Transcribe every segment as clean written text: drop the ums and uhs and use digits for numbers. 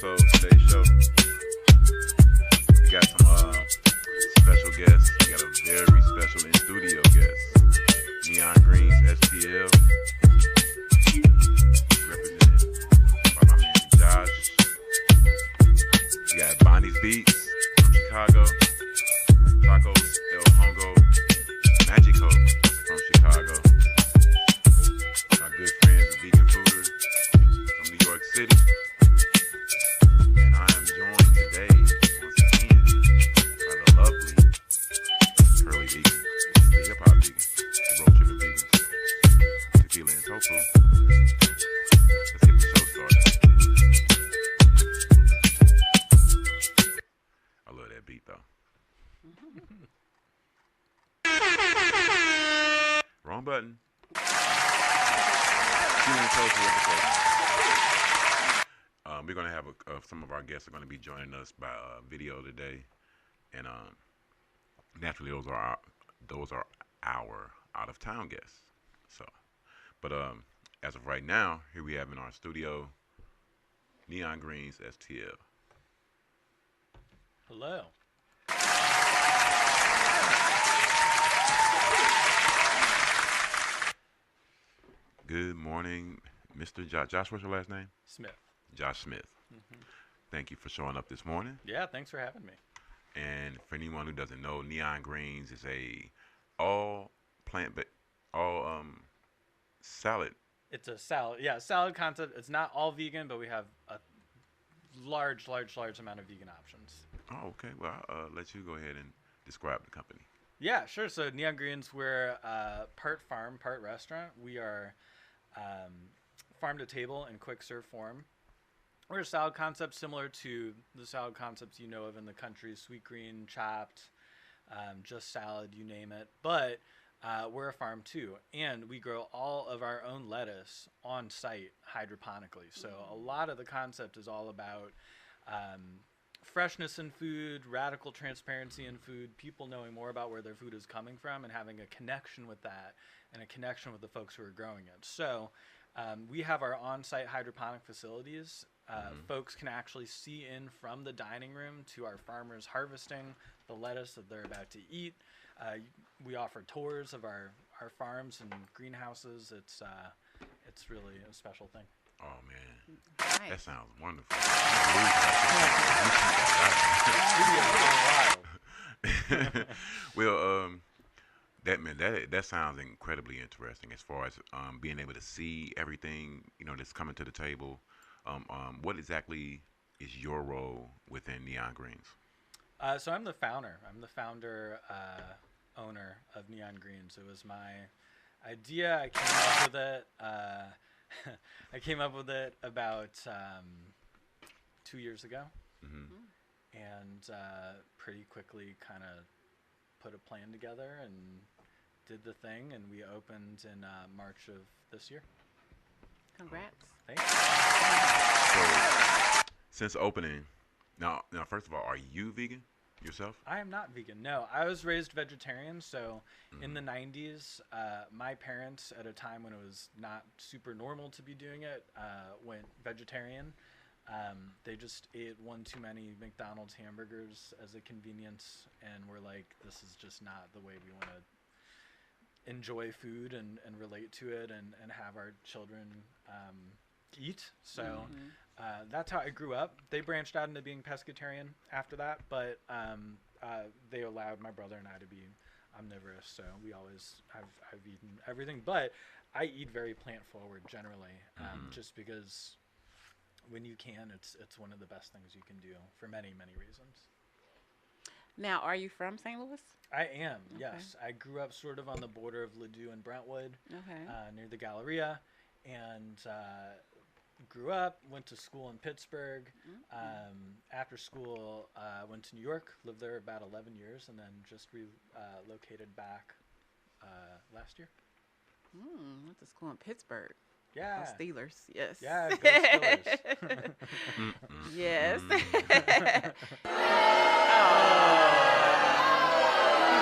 episode of today's show. We got some special guests. We got a very special in-studio guest. Neon Greens STL. Represented by my man Josh. We got Banis Beets from Chicago. Tacoselhongomagico from Chicago. My good friends, veganfooder from New York City. And I am joined today, once again, by the lovely Curly Vegan, the hip hop vegan, the road tripping vegans, tequila and tofu. Let's get the show started. I love that beat though. Wrong button. Tequila and tofu episode. We're gonna have some of our guests are gonna be joining us by video today, and naturally those are our out of town guests. So, but as of right now, here we have in our studio Neon Greens STL. Hello. Good morning, Mr. Josh. What's your last name? Smith. Josh Smith. Mm-hmm. Thank you for showing up this morning. Yeah, thanks for having me. And for anyone who doesn't know, Neon Greens is a all plant-based, all salad. It's a salad. Yeah, salad concept. It's not all vegan, but we have a large amount of vegan options. Oh, okay. Well, I'll let you go ahead and describe the company. Yeah, sure. So Neon Greens, we're part farm, part restaurant. We are farm to table and quick serve form. We're a salad concept similar to the salad concepts you know of in the country, sweet green, chopped, just salad, you name it. But we're a farm too, and we grow all of our own lettuce on site hydroponically. So a lot of the concept is all about freshness in food, radical transparency in food, people knowing more about where their food is coming from and having a connection with that and a connection with the folks who are growing it. So we have our on-site hydroponic facilities. Folks can actually see in from the dining room to our farmers harvesting the lettuce that they're about to eat. We offer tours of our farms and greenhouses. It's really a special thing. Oh man, Nice. that sounds wonderful. Well, that sounds incredibly interesting as far as being able to see everything that's coming to the table. What exactly is your role within Neon Greens? So I'm the founder. I'm the founder, owner of Neon Greens. It was my idea. I came up with it. I came up with it about 2 years ago, and pretty quickly kind of put a plan together and did the thing, and we opened in March of this year. Congrats. Thanks. So, since opening, now, first of all, are you vegan yourself? I am not vegan. No, I was raised vegetarian. So in the 90s, my parents, at a time when it was not super normal to be doing it, went vegetarian. They just ate one too many McDonald's hamburgers as a convenience, and were like, this is just not the way we want to enjoy food and relate to it and have our children eat. So that's how I grew up. They branched out into being pescatarian after that, but they allowed my brother and I to be omnivorous. So we always have eaten everything, but I eat very plant forward generally, just because when you can, it's one of the best things you can do for many reasons. Now, are you from St. Louis? I am, Okay. yes. I grew up sort of on the border of Ladue and Brentwood, Okay. near the Galleria, and grew up, went to school in Pittsburgh. After school, went to New York, lived there about 11 years, and then just relocated back last year. Went to school in Pittsburgh. Yeah. Go Steelers, yes. Yeah, go Steelers. Yes. He's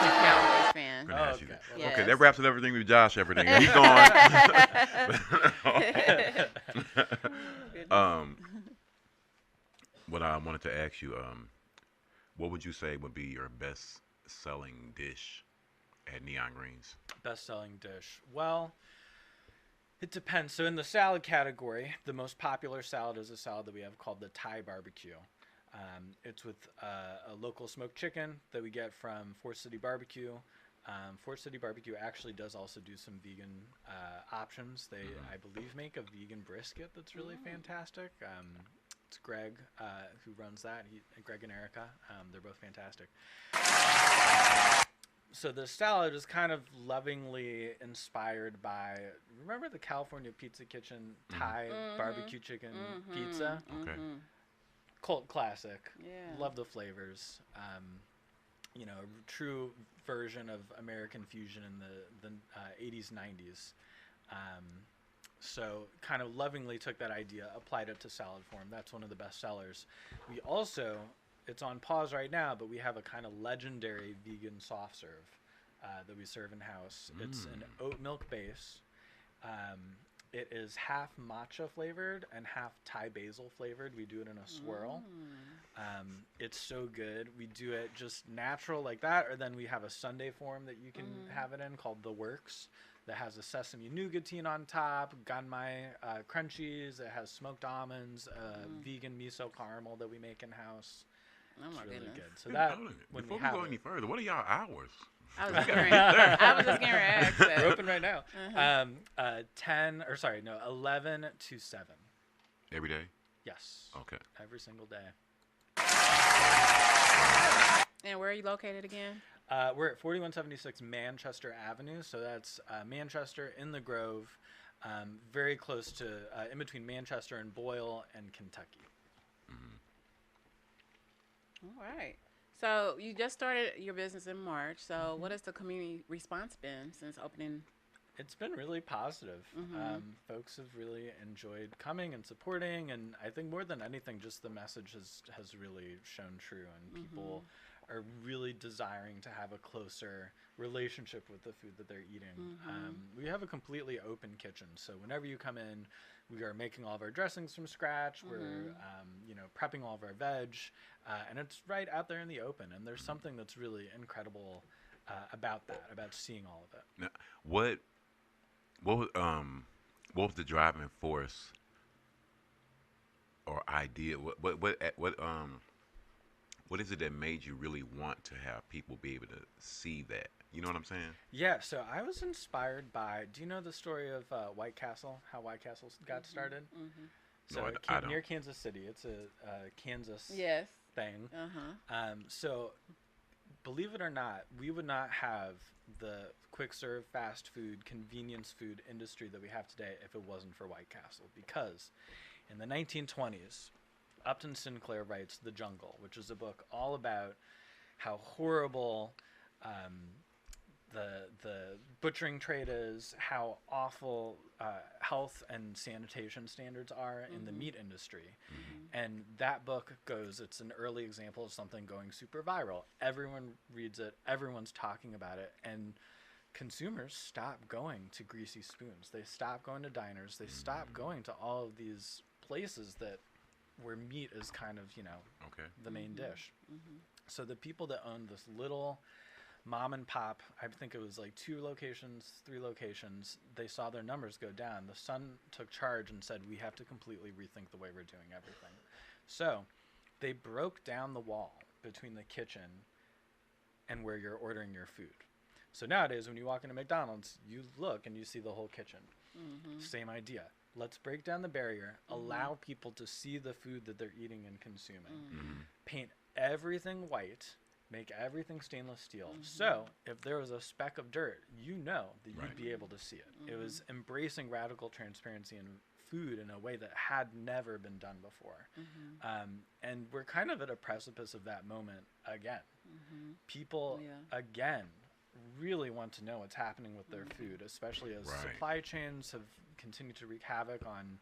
a Cowboys fan. Gonna ask you okay. that. Yes. Okay, that wraps up everything with Josh. Everything. He's gone. what I wanted to ask you, what would you say would be your best selling dish at Neon Greens? Best-selling dish. Well, it depends. So in the salad category, the most popular salad is a salad that we have called the Thai barbecue. It's with a local smoked chicken that we get from Forest City Barbecue. Forest City Barbecue actually does also do some vegan options. They, I believe, make a vegan brisket that's really fantastic. It's Greg who runs that. Greg and Erica. They're both fantastic. So the salad is kind of lovingly inspired by, remember the California Pizza Kitchen Thai barbecue chicken pizza? Okay. Cult classic. Yeah. Love the flavors. You know, true version of American fusion in the 80s, 90s. So kind of lovingly took that idea, applied it to salad form. That's one of the best sellers. We also, it's on pause right now, but we have a kind of legendary vegan soft serve that we serve in-house. It's an oat milk base. It is half matcha flavored and half Thai basil flavored. We do it in a swirl. It's so good. We do it just natural like that, or then we have a sundae form that you can have it in called The Works that has a sesame nougatine on top, ganmai crunchies. It has smoked almonds, vegan miso caramel that we make in-house. Oh my It's really goodness. good. So that, when Before we we have go it, any further, what are y'all hours? I was just getting ready to ask that. we're open right now. 11 to 7. Every day? Yes. Okay. Every single day. And where are you located again? We're at 4176 Manchester Avenue. So that's Manchester in the Grove, very close to, in between Manchester and Boyle and Kentucky. All right. So you just started your business in March. So what has the community response been since opening? It's been really positive. Folks have really enjoyed coming and supporting, and I think more than anything, just the message has really shown true, and people are really desiring to have a closer relationship with the food that they're eating. We have a completely open kitchen, so whenever you come in, we are making all of our dressings from scratch. We're prepping all of our veg, and it's right out there in the open. And there's something that's really incredible about that, about seeing all of it. Now, what was the driving force or idea? What is it that made you really want to have people be able to see that? You know what I'm saying? Yeah, so I was inspired by, do you know the story of White Castle, how White Castle got started? So No, I don't. near Kansas City. It's a Kansas Yes. thing. Uh-huh. So believe it or not, we would not have the quick serve, fast food, convenience food industry that we have today if it wasn't for White Castle. Because in the 1920s, Upton Sinclair writes The Jungle, which is a book all about how horrible the butchering trade is, how awful health and sanitation standards are in the meat industry. And that book goes, it's an early example of something going super viral. Everyone reads it, everyone's talking about it, and consumers stop going to greasy spoons. They stop going to diners. They stop going to all of these places where meat is kind of, the main dish. So the people that own this little mom and pop, I think it was like 2 locations, 3 locations, they saw their numbers go down. The son took charge and said, we have to completely rethink the way we're doing everything. So they broke down the wall between the kitchen and where you're ordering your food. So nowadays, when you walk into McDonald's, you look and you see the whole kitchen. Same idea. Let's break down the barrier, allow people to see the food that they're eating and consuming. Paint everything white, make everything stainless steel. So if there was a speck of dirt, that you'd be able to see it. It was embracing radical transparency in food in a way that had never been done before. And we're kind of at a precipice of that moment again. People, again, really want to know what's happening with their food, especially as supply chains have continued to wreak havoc on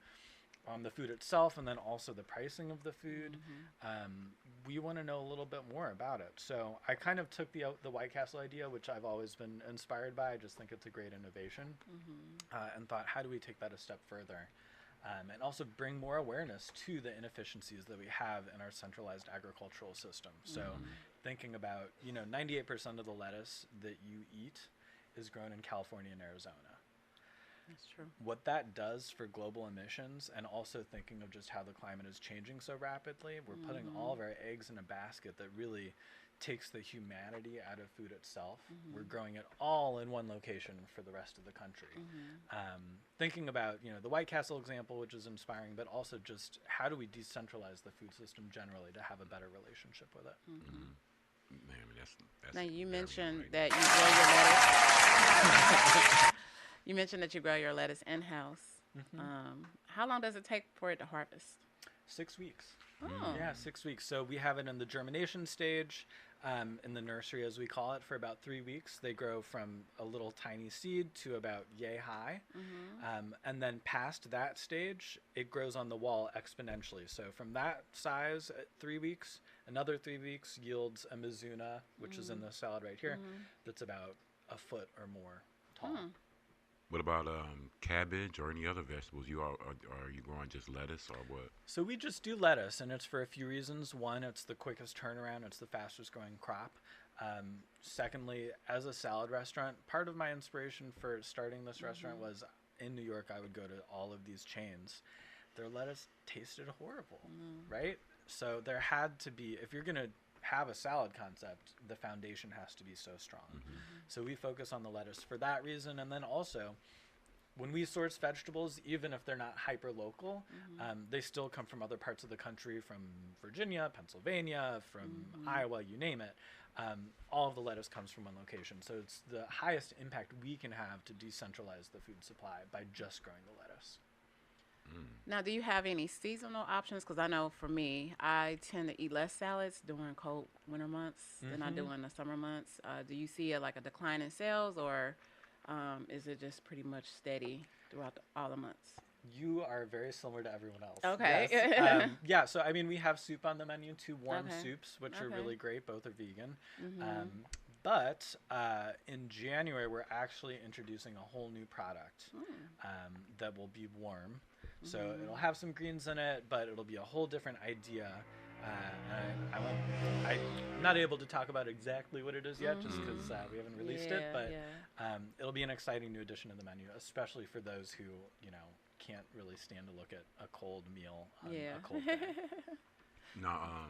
the food itself, and then also the pricing of the food. We want to know a little bit more about it. So I kind of took the White Castle idea, which I've always been inspired by. I just think it's a great innovation, and thought, how do we take that a step further? and also bring more awareness to the inefficiencies that we have in our centralized agricultural system. So thinking about, 98% of the lettuce that you eat is grown in California and Arizona. That's true. What that does for global emissions, and also thinking of just how the climate is changing so rapidly, we're putting all of our eggs in a basket that really takes the humanity out of food itself. We're growing it all in one location for the rest of the country. Thinking about, the White Castle example, which is inspiring, but also just how do we decentralize the food system generally to have a better relationship with it? Man, I mean, that's Now, you very mentioned right. that you grow your lettuce. You mentioned that you grow your lettuce in-house. How long does it take for it to harvest? 6 weeks. Oh. Yeah, 6 weeks. So we have it in the germination stage, in the nursery, as we call it, for about 3 weeks. They grow from a little tiny seed to about yay high. And then past that stage, it grows on the wall exponentially. So from that size at 3 weeks, another 3 weeks yields a mizuna, which is in the salad right here, that's about a foot or more tall. What about cabbage or any other vegetables? Are you growing just lettuce or what? So we just do lettuce, and it's for a few reasons. One, it's the quickest turnaround. It's the fastest growing crop. Secondly, as a salad restaurant, part of my inspiration for starting this restaurant was in New York, I would go to all of these chains. Their lettuce tasted horrible, right? So there had to be, if you're going to have a salad concept, the foundation has to be so strong. So we focus on the lettuce for that reason. And then also, when we source vegetables, even if they're not hyper local, they still come from other parts of the country, from Virginia, Pennsylvania, from Iowa, you name it. All of the lettuce comes from one location. So it's the highest impact we can have to decentralize the food supply by just growing the lettuce. Now, do you have any seasonal options? Because I know for me, I tend to eat less salads during cold winter months than I do in the summer months. Do you see a decline in sales, or is it just pretty much steady throughout all the months? You are very similar to everyone else. Okay. Yes. Yeah, so I mean, we have soup on the menu, 2 warm soups, which are Okay. really great. Both are vegan. But in January, we're actually introducing a whole new product that will be warm. So it'll have some greens in it, but it'll be a whole different idea. I'm not able to talk about exactly what it is yet, just because we haven't released it. But it'll be an exciting new addition to the menu, especially for those who, can't really stand to look at a cold meal on a cold day. Now,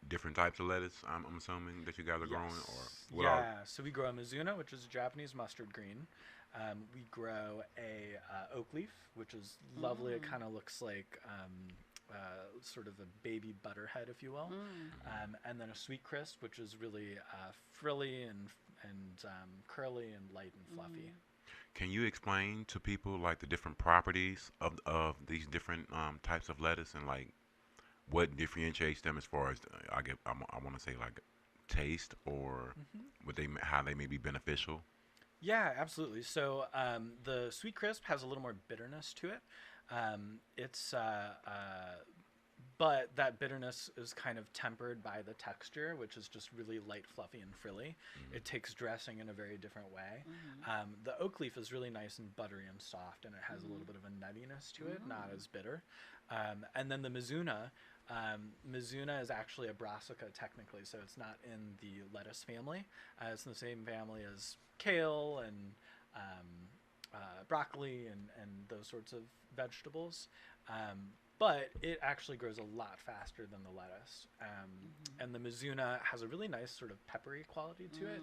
different types of lettuce, I'm assuming, that you guys are growing? Or what so we grow a mizuna, which is a Japanese mustard green. We grow a oak leaf, which is lovely. It kind of looks like sort of a baby butterhead, if you will. And then a sweet crisp, which is really frilly and curly and light and fluffy. Can you explain to people like the different properties of these different types of lettuce, and like what differentiates them as far as I want to say like taste, or how they may be beneficial? Yeah, absolutely. So the sweet crisp has a little more bitterness to it. But that bitterness is kind of tempered by the texture, which is just really light, fluffy, and frilly. It takes dressing in a very different way. The oak leaf is really nice and buttery and soft, and it has a little bit of a nuttiness to it, not as bitter. And then the mizuna. Mizuna is actually a brassica technically, so it's not in the lettuce family. It's in the same family as kale and broccoli and those sorts of vegetables. But it actually grows a lot faster than the lettuce. And the mizuna has a really nice sort of peppery quality to it.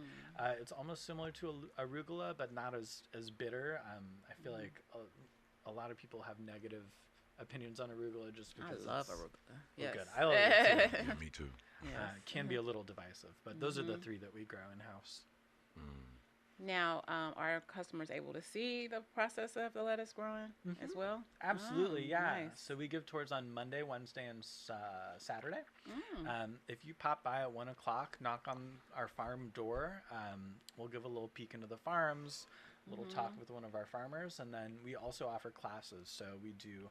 It's almost similar to arugula, but not as bitter. I feel like a lot of people have negative opinions on arugula just because I love arugula. Yes. Good. I love it too. Yeah, me too. Can be a little divisive, but those are the 3 that we grow in-house. Now, are customers able to see the process of the lettuce growing as well? Absolutely, yeah. Nice. So we give tours on Monday, Wednesday, and Saturday. If you pop by at 1 o'clock, knock on our farm door, we'll give a little peek into the farms, a little talk with one of our farmers, and then we also offer classes. So we do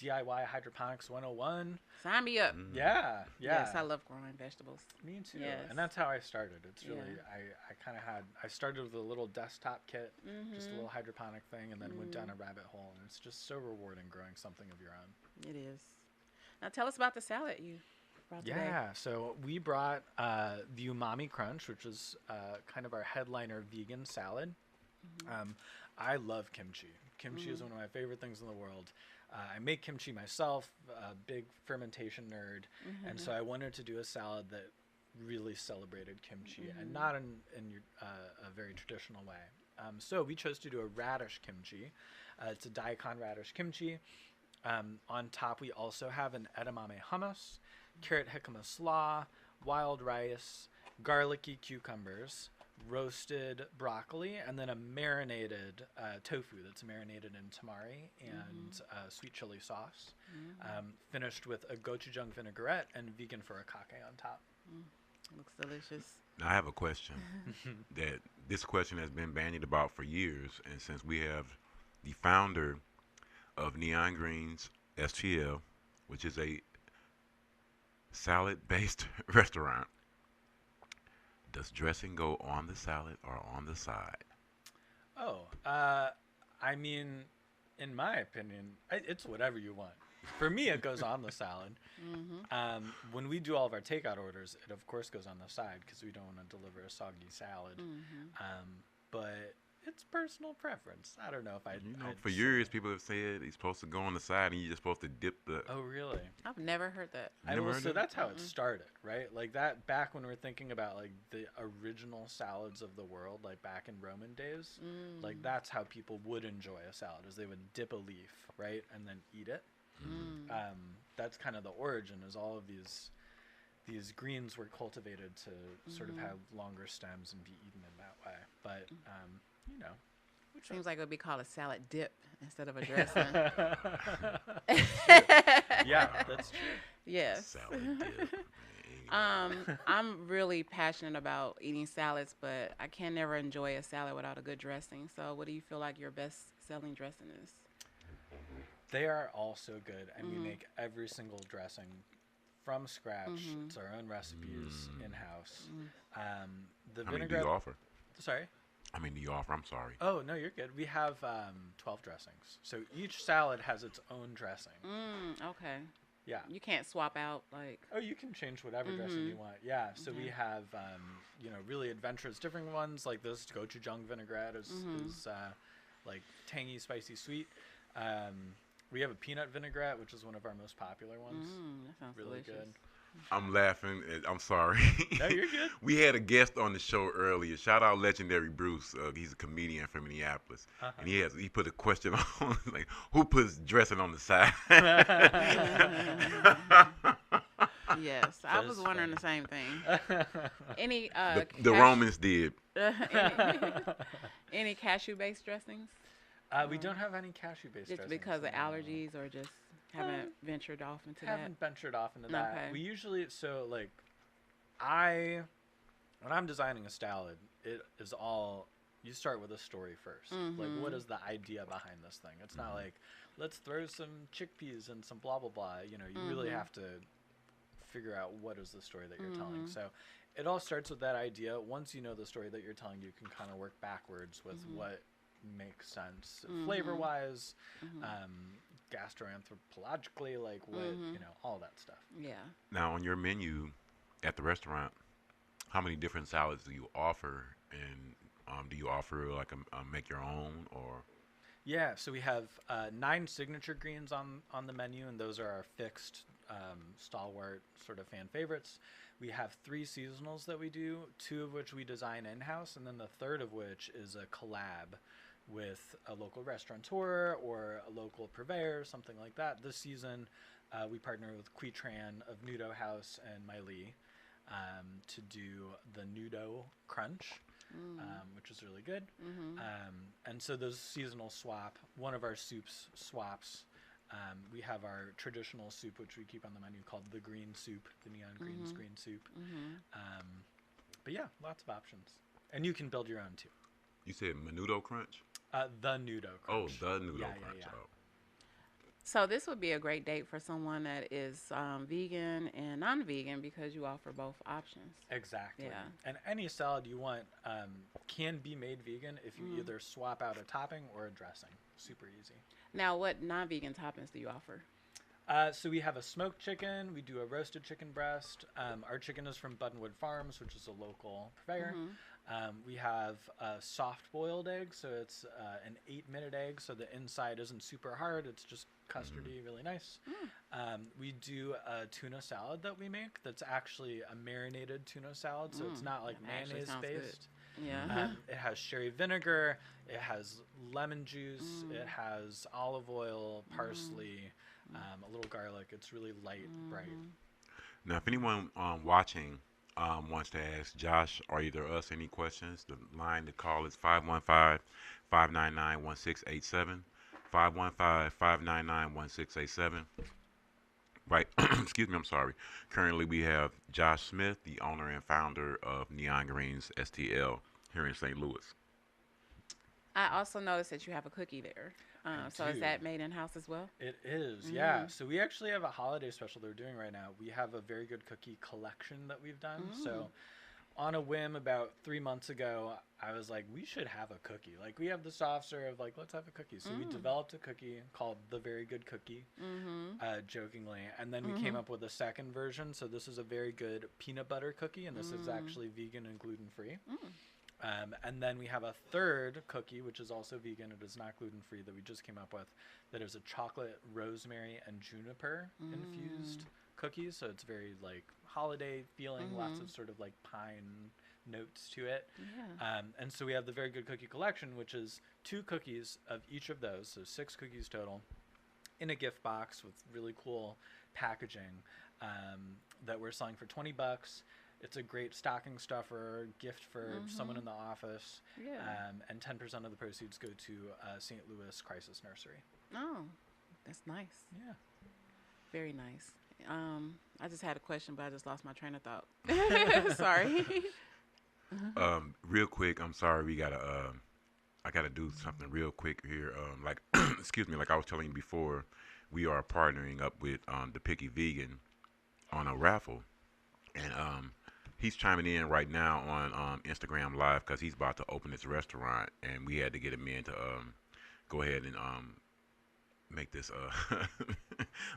DIY hydroponics 101. Sign me up. Yeah. Yes, I love growing vegetables. Me too. Yes. And that's how I started. It's really, Yeah. I kind of I started with a little desktop kit, just a little hydroponic thing, and then went down a rabbit hole. And it's just so rewarding growing something of your own. It is. Now tell us about the salad you brought today. Yeah, so we brought the Umami Crunch, which is kind of our headliner vegan salad. I love kimchi. Kimchi is one of my favorite things in the world. I make kimchi myself, a big fermentation nerd, and so I wanted to do a salad that really celebrated kimchi and not in a very traditional way. So we chose to do a radish kimchi. It's a daikon radish kimchi. On top, we also have an edamame hummus, carrot jicama slaw, wild rice, garlicky cucumbers, roasted broccoli, and then a marinated tofu that's marinated in tamari and sweet chili sauce, finished with a gochujang vinaigrette and vegan furikake on top. Looks delicious. Now I have a question. That this question has been bandied about for years, and since we have the founder of neongreensstl, which is a salad-based restaurant, does dressing go on the salad or on the side? Oh, I mean, in my opinion, it's whatever you want. For me, it goes on the salad. When we do all of our takeout orders, it of course goes on the side because we don't want to deliver a soggy salad. But it's personal preference. I don't know if I'd for years people have said he's supposed to go on the side and you're just supposed to dip the. Oh, really? I've never heard that. So that's how it started, right? Like that back when we're thinking about like the original salads of the world, like back in Roman days, like that's how people would enjoy a salad, is they would dip a leaf, right, and then eat it. That's kind of the origin, is all of these greens were cultivated to sort of have longer stems and be eaten in that way. But you know, Seems like it would be called a salad dip instead of a dressing. Yeah, that's true. Yes. Salad dip. I'm really passionate about eating salads, but I can never enjoy a salad without a good dressing. So what do you feel like your best selling dressing is? They are all so good, and we make every single dressing from scratch. It's our own recipes in-house. The How many vinaigrette. do you offer? Sorry? How many do you offer? I'm sorry. Oh, no, you're good. We have 12 dressings. So each salad has its own dressing. Okay. Yeah. You can't swap out like. Oh, you can change whatever dressing you want. Yeah. So we have, really adventurous different ones. Like this gochujang vinaigrette is like tangy, spicy, sweet. We have a peanut vinaigrette, which is one of our most popular ones. That sounds really delicious. good. I'm laughing. I'm sorry. No, you're good. We had a guest on the show earlier. Shout out legendary Bruce. He's a comedian from Minneapolis, and he put a question on like, who puts dressing on the side? Yes, I was wondering the same thing. Any the Romans did. Any cashew-based dressings? We don't have any cashew-based Just dressings. because of allergies, or just haven't ventured off into that? Haven't ventured off into that. Okay. We usually, when I'm designing a salad, it is all, you start with a story first. Like, what is the idea behind this thing? It's not like, let's throw some chickpeas and some blah, blah, blah. You really have to figure out what is the story that you're telling. So it all starts with that idea. Once you know the story that you're telling, you can kind of work backwards with what makes sense flavor-wise, gastroanthropologically, like what, all that stuff. Yeah. Now, on your menu at the restaurant, how many different salads do you offer? And do you offer like a make your own, or? Yeah, so we have 9 signature greens on the menu, and those are our fixed, stalwart sort of fan favorites. We have 3 seasonals that we do, 2 of which we design in-house, and then the third of which is a collab with a local restaurateur or a local purveyor, something like that. This season, we partner with Quitran of Nudo House and Miley to do the Nudo Crunch, which is really good. And so those seasonal swap. One of our soups swaps. We have our traditional soup, which we keep on the menu, called the green soup, the neon greens green soup. But yeah, lots of options. And you can build your own too. You said Menudo Crunch? The Nudo Crunch. Oh, the Nudo Crunch. Yeah. Oh. So this would be a great date for someone that is vegan and non-vegan because you offer both options. Exactly. Yeah. And any salad you want can be made vegan if you Mm. either swap out a topping or a dressing. Super easy. Now, what non-vegan toppings do you offer? So we have a smoked chicken. We do a roasted chicken breast. Our chicken is from Buttonwood Farms, which is a local purveyor. Mm-hmm. We have a soft boiled egg, so it's an 8-minute egg, so the inside isn't super hard. It's just custardy, really nice. We do a tuna salad that we make that's actually a marinated tuna salad, so it's not like That actually mayonnaise sounds good. based. Yeah. It has sherry vinegar, it has lemon juice, it has olive oil, parsley, a little garlic. It's really light, bright. Now, if anyone watching wants to ask Josh or either us any questions, the line to call is 515-599-1687. 515-599-1687. Right. Excuse me, I'm sorry. Currently, we have Josh Smith, the owner and founder of Neon Greens STL here in St. Louis. I also noticed that you have a cookie there. So is do. that made in-house as well? It is, yeah. So we actually have a holiday special they're doing right now. We have a very good cookie collection that we've done. So on a whim about 3 months ago, I was like, we should have a cookie. Like, we have the soft serve, like, let's have a cookie. So we developed a cookie called the Very Good Cookie, jokingly. And then we came up with a second version. So this is a very good peanut butter cookie, and this is actually vegan and gluten-free. And then we have a third cookie, which is also vegan. It is not gluten-free, that we just came up with, that is a chocolate, rosemary, and juniper infused cookie. So it's very, like, holiday feeling, lots of sort of, like, pine notes to it. Yeah. And so we have the Very Good Cookie collection, which is 2 cookies of each of those, so 6 cookies total, in a gift box with really cool packaging that we're selling for $20. It's a great stocking stuffer, gift for someone in the office. Yeah. And 10% of the proceeds go to St. Louis Crisis Nursery. Oh, that's nice. Yeah. Very nice. I just had a question, but I just lost my train of thought. Sorry. Real quick, I'm sorry, I gotta do something real quick here. Like, excuse me, like I was telling you before, we are partnering up with the Picky Vegan on a raffle, and he's chiming in right now on Instagram Live because he's about to open his restaurant, and we had to get him in to go ahead and make this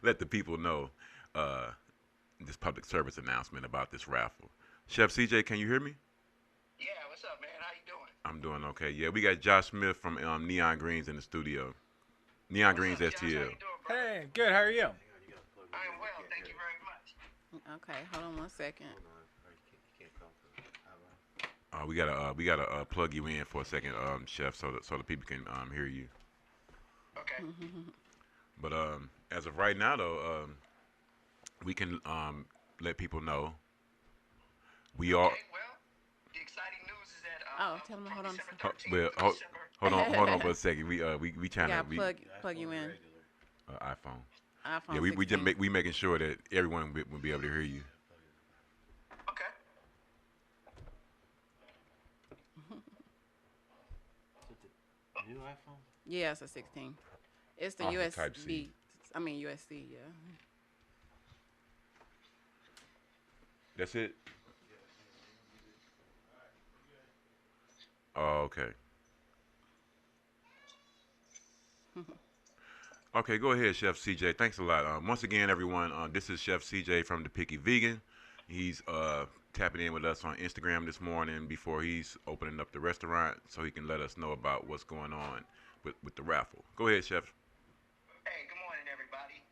let the people know this public service announcement about this raffle. Chef CJ, can you hear me? Yeah, what's up, man? How you doing? I'm doing okay. Yeah, we got Josh Smith from Neon Greens in the studio. Neon Greens What's up, Josh? How STL. you doing, bro? Hey, good. How are you? I am well, thank you very much. Okay, hold on one second. We gotta plug you in for a second, Chef, so the people can hear you. Okay. But as of right now, though, we can let people know we are. Okay, well, the exciting news is that Tell them to from hold on a December second. 13th Well, to hold December on for a second. We trying Yeah, to plug you in. iPhone. iPhone Yeah, we just 16. we making sure that everyone will be able to hear you. Okay. New iPhone? Yeah, it's a 16. It's the Oh, the Type USB. C. I mean USC. Yeah. That's it. Oh, okay. Okay, go ahead, Chef CJ. Thanks a lot. Once again, everyone, this is Chef CJ from the Picky Vegan. He's tapping in with us on Instagram this morning before he's opening up the restaurant, so he can let us know about what's going on with the raffle. Go ahead, Chef. Hey, good morning, everybody.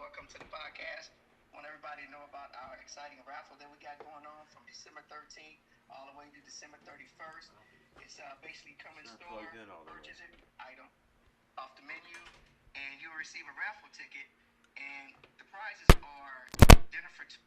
Welcome to the podcast. Want everybody to know about our exciting raffle that we got going on from December 13th all the way to December 31st. It's basically come in store, purchase it, item off the menu, and you'll receive a raffle ticket. And the prizes are dinner for two.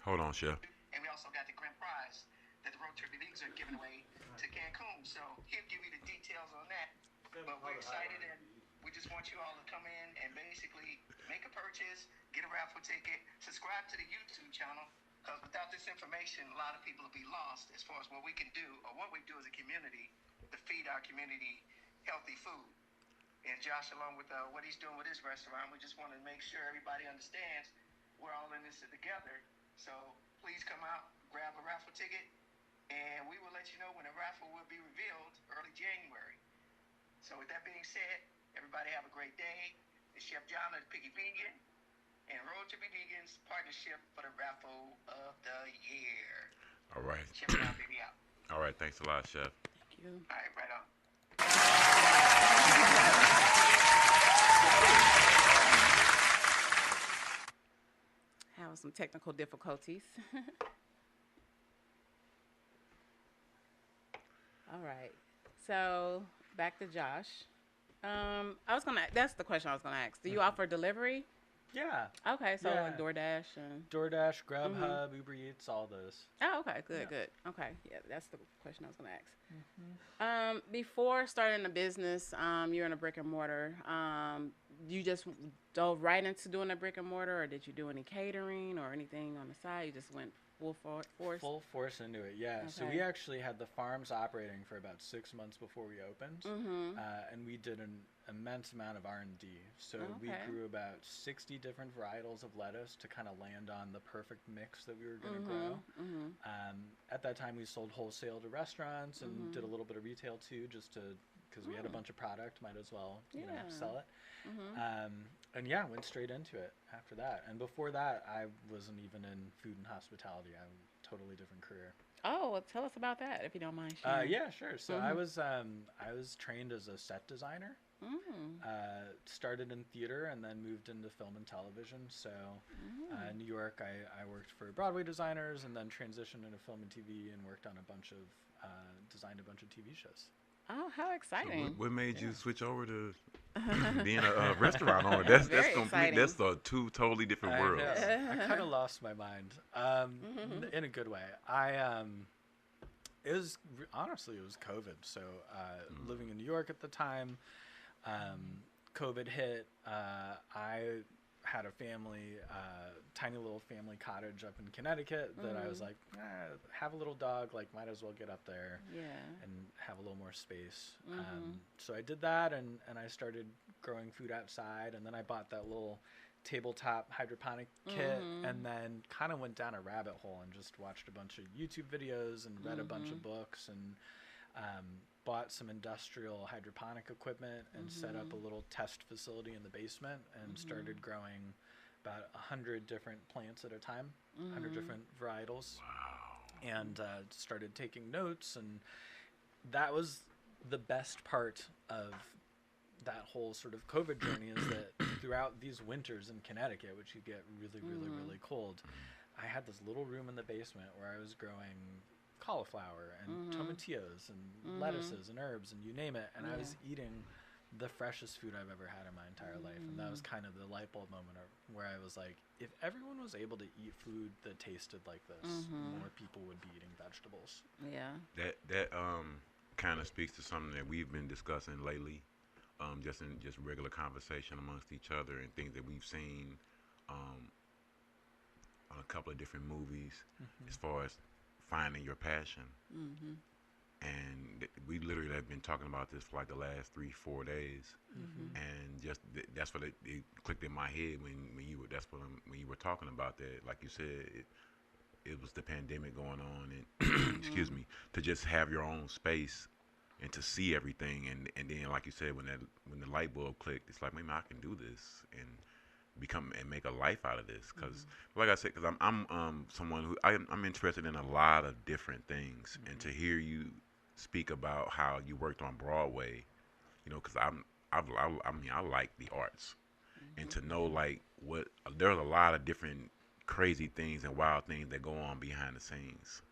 Hold on, Chef. And we also got the grand prize that the Road Trip Leagues are giving away to Cancun. So he'll give you the details on that. But we're excited, and we just want you all to come in and basically make a purchase, get a raffle ticket, subscribe to the YouTube channel. Because without this information, a lot of people will be lost as far as what we can do or what we do as a community to feed our community healthy food. And Josh, along with what he's doing with his restaurant, we just want to make sure everybody understands we're all in this together. So please come out, grab a raffle ticket, and we will let you know when the raffle will be revealed early January. So with that being said, everybody have a great day. It's Chef John of Piggy Vegan and Road to Be Vegan's partnership for the raffle of the year. All right. Chef John, baby out. All right. Thanks a lot, Chef. Thank you. All right, right on. Having some technical difficulties. All right. So back to Josh. That's the question I was gonna ask. Do you offer delivery? Yeah. Okay, so Yeah. like DoorDash and. DoorDash, Grubhub, Uber Eats, all those. Oh, okay, good, Yeah. good. Okay, yeah, that's the question I was gonna ask. Before starting the business, you're in a brick and mortar. You just dove right into doing a brick and mortar, or did you do any catering or anything on the side? You just went full force. Full force into it, yeah. So Okay. we actually had the farms operating for about 6 months before we opened, and we did an immense amount of R&D. So we Okay. grew about 60 different varietals of lettuce to kind of land on the perfect mix that we were going to grow. At that time, we sold wholesale to restaurants and did a little bit of retail too, just to because we had a bunch of product, might as well Yeah. sell it. And yeah, went straight into it after that. And before that, I wasn't even in food and hospitality. I had a totally different career. Oh, well, tell us about that if you don't mind sharing. Yeah, sure. So I was trained as a set designer. Started in theater and then moved into film and television. So in New York, I worked for Broadway designers and then transitioned into film and TV and worked on designed a bunch of TV shows. Oh, how exciting! What made you switch over to being a restaurant owner? That's Very complete. exciting. That's two totally different worlds. I kind of lost my mind in a good way. Honestly, it was COVID. So living in New York at the time, COVID hit. I had a family, tiny little family cottage up in Connecticut that I was like, have a little dog, like might as well get up there and have a little more space. So I did that and I started growing food outside, and then I bought that little tabletop hydroponic kit and then kind of went down a rabbit hole and just watched a bunch of YouTube videos and read a bunch of books and bought some industrial hydroponic equipment and set up a little test facility in the basement and started growing about 100 different plants at a time, 100 different varietals. Wow. And started taking notes, and that was the best part of that whole sort of COVID journey is that throughout these winters in Connecticut, which you get really, really, really cold, I had this little room in the basement where I was growing cauliflower and tomatillos and lettuces and herbs and you name it, and I was eating the freshest food I've ever had in my entire life. And that was kind of the light bulb moment where I was like, if everyone was able to eat food that tasted like this, more people would be eating vegetables. That kind of speaks to something that we've been discussing lately, just in regular conversation amongst each other and things that we've seen on a couple of different movies as far as finding your passion. And we literally have been talking about this for like the last 3-4 days, and just that's what it clicked in my head when you were talking about that. Like you said, it was the pandemic going on, and excuse me, to just have your own space and to see everything, and then like you said, when the light bulb clicked, it's like maybe I can do this and make a life out of this. Because like I said, because I'm someone who I'm interested in a lot of different things, and to hear you speak about how you worked on Broadway, because I like the arts, and to know like there's a lot of different crazy things and wild things that go on behind the scenes,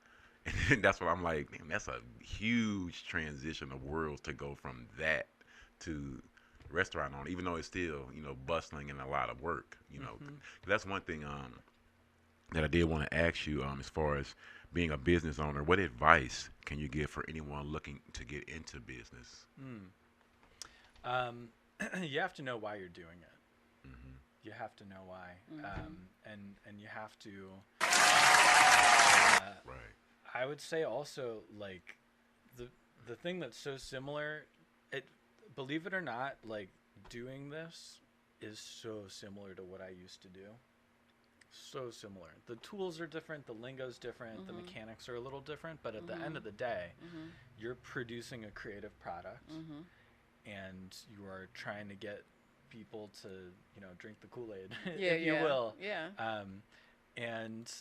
and that's what I'm like. Damn, that's a huge transition of worlds to go from that to restaurant owner, even though it's still bustling and a lot of work. That's one thing that I did want to ask you as far as being a business owner. What advice can you give for anyone looking to get into business? You have to know why you're doing it. You have to know why, and you have to. Right. I would say also, like, the thing that's so similar, believe it or not, like doing this is so similar to what I used to do. So similar. The tools are different, the lingo's different, the mechanics are a little different, but at the end of the day, you're producing a creative product, and you are trying to get people to, drink the Kool-Aid, if you will. Yeah. And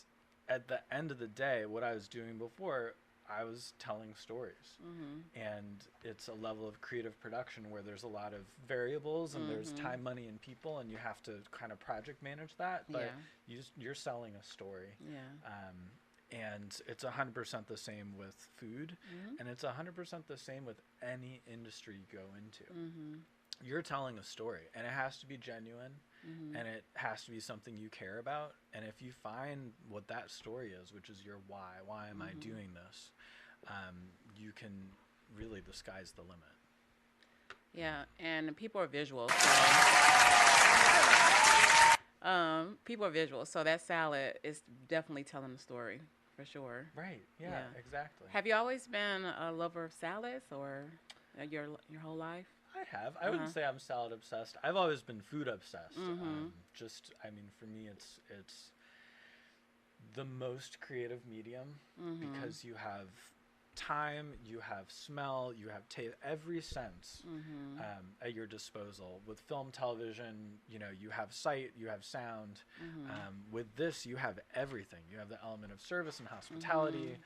at the end of the day, what I was doing before, I was telling stories. And it's a level of creative production where there's a lot of variables and there's time, money, and people, and you have to kind of project manage that. But you're selling a story. And it's 100% the same with food, and it's 100% the same with any industry you go into. You're telling a story, and it has to be genuine, and it has to be something you care about. And if you find what that story is, which is your why am I doing this, you can really, the sky's the limit. Yeah, and people are visual. People are visual, so that salad is definitely telling the story, for sure. Right, yeah. Exactly. Have you always been a lover of salads, or your whole life? I have. I wouldn't say I'm salad obsessed. I've always been food obsessed. For me, it's the most creative medium because you have time, you have smell, you have taste, every sense at your disposal. With film, television, you have sight, you have sound. With this, you have everything. You have the element of service and hospitality.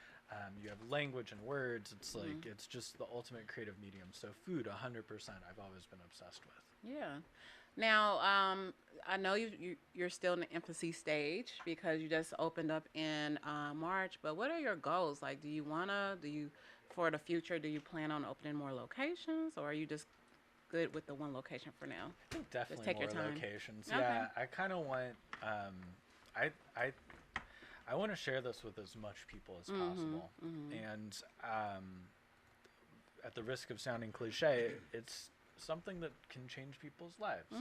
You have language and words. It's like, it's just the ultimate creative medium. So food, 100%, I've always been obsessed with. Yeah. Now, I know you're still in the infancy stage because you just opened up in March, but what are your goals? Like, for the future, do you plan on opening more locations, or are you just good with the one location for now? I think definitely take more your time. locations. Okay. Yeah, I kind of want, I want to share this with as much people as possible. And at the risk of sounding cliche, it's something that can change people's lives.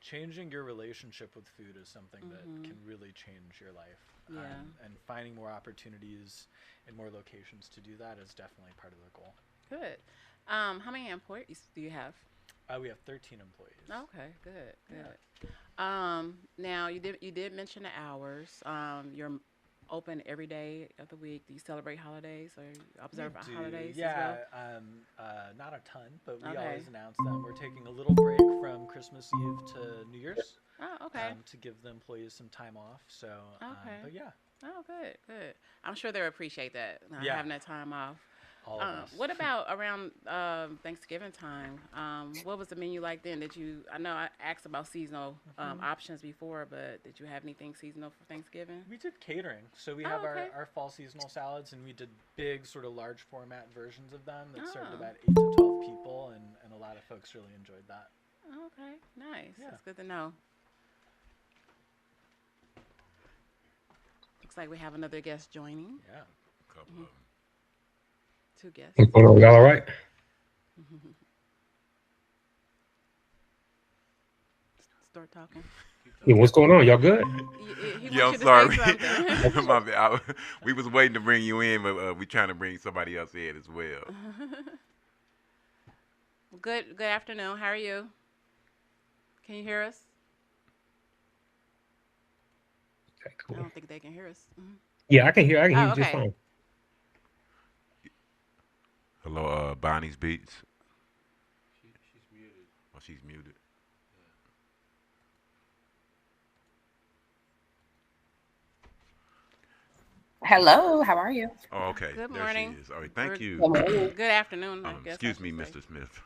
Changing your relationship with food is something that can really change your life. And finding more opportunities in more locations to do that is definitely part of the goal. Good. How many employees do you have? We have 13 employees. Okay, good. Now you did mention the hours. You're open every day of the week. Do you celebrate holidays or observe holidays as well? Not a ton, but we always announce them. We're taking a little break from Christmas Eve to New Year's. Oh, okay. To give the employees some time off. So, but yeah. Oh, good. I'm sure they'll appreciate that, having that time off. All of us. What about around Thanksgiving time? What was the menu like then? I know I asked about seasonal options before, but did you have anything seasonal for Thanksgiving? We did catering. So we have our fall seasonal salads, and we did big sort of large format versions of them that served about 8 to 12 people, and a lot of folks really enjoyed that. Okay, nice. Yeah. That's good to know. Looks like we have another guest joining. Yeah. A couple of them. 2 guests. What's going on? Y'all all right? Start talking. Yeah, what's going on? Y'all good? Yeah, I'm sorry. My bad. We was waiting to bring you in, but we trying to bring somebody else in as well. Good afternoon. How are you? Can you hear us? Okay, cool. I don't think they can hear us. Yeah, I can hear you just fine. Hello, Bonnie's Beets. She's muted. Oh, she's muted. Hello, how are you? Oh, okay. Good there morning. she is. All right, thank you. Good afternoon. I guess Excuse I me, should say. Mr. Smith.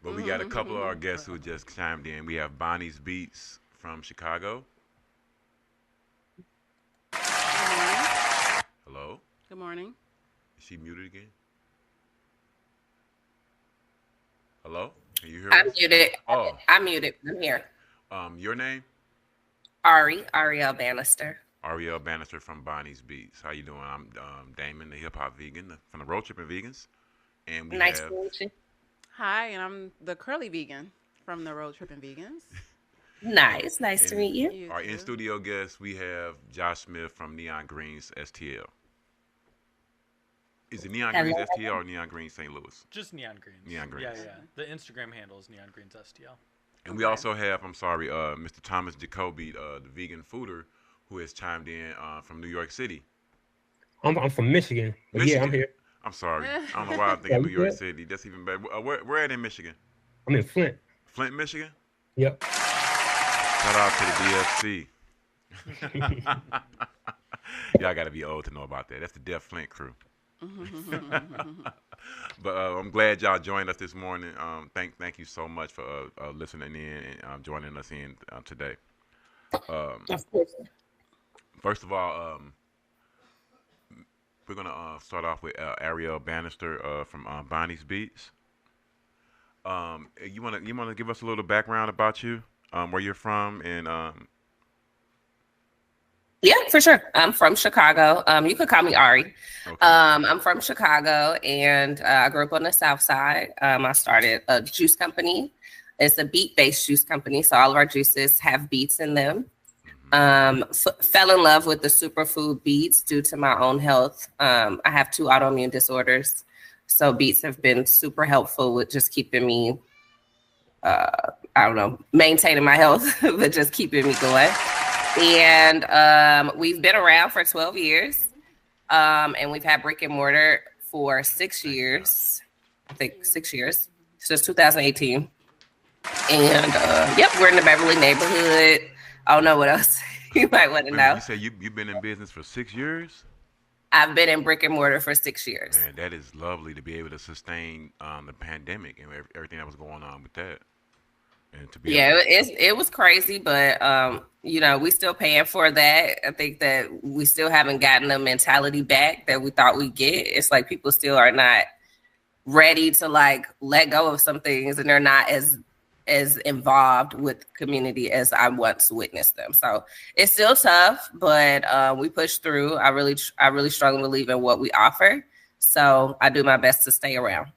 But we got a couple of our guests who just chimed in. We have Bonnie's Beets from Chicago. Good morning. Hello? Good morning. Is she muted again? Hello? Can you hear I'm us? muted. Oh. I'm muted. I'm here. Your name? Ariel Bannister. Ariel Bannister from Bonnie's Beets. How you doing? I'm Damon, the hip hop vegan from the Road Tripping Vegans, and we Nice have to meet you. Hi, and I'm the curly vegan from the Road Tripping Vegans. Nice to meet you. You our too. in-studio guest. We have Josh Smith from Neon Greens STL. Is it Neon Greens STL or Neon Greens St. Louis? Just Neon Greens. Neon Greens. Yeah. The Instagram handle is Neon Greens STL. And we also have, I'm sorry, Mr. Thomas Jacoby, the vegan fooder, who has chimed in from New York City. I'm from Michigan, but yeah, I'm Michigan. here. I'm sorry. I don't know why I'm Yeah, thinking New you York good? City. That's even better. Where at in Michigan? I'm in Flint. Flint, Michigan? Yep. Shout out to the DFC. Y'all got to be old to know about that. That's the Def Flint crew. But I'm glad y'all joined us this morning. Thank you so much for listening in and joining us in today. Of course. First of all, we're gonna start off with Ariel Bannister from Bonnie's Beets. You wanna give us a little background about you, where you're from, and Yeah, for sure. I'm from Chicago. You could call me Ari. okay. I'm from Chicago, and I grew up on the South Side. I started a juice company. It's a beet-based juice company, so all of our juices have beets in them. Fell in love with the superfood beets due to my own health. I have 2 autoimmune disorders, so beets have been super helpful with just keeping me, maintaining my health, but just keeping me going. And we've been around for 12 years, and we've had brick and mortar for 6 years. I think 6 years since 2018. And yep, we're in the Beverly neighborhood. I don't know what else you might want to know. You say you've been in business for 6 years? I've been in brick and mortar for 6 years. Man, that is lovely to be able to sustain the pandemic and everything that was going on with that. And to be it was crazy, but we still paying for that. I think that we still haven't gotten the mentality back that we thought we'd get. It's like people still are not ready to like let go of some things, and they're not as involved with community as I once witnessed them. So it's still tough, but we push through. I really strongly believe in what we offer. So I do my best to stay around.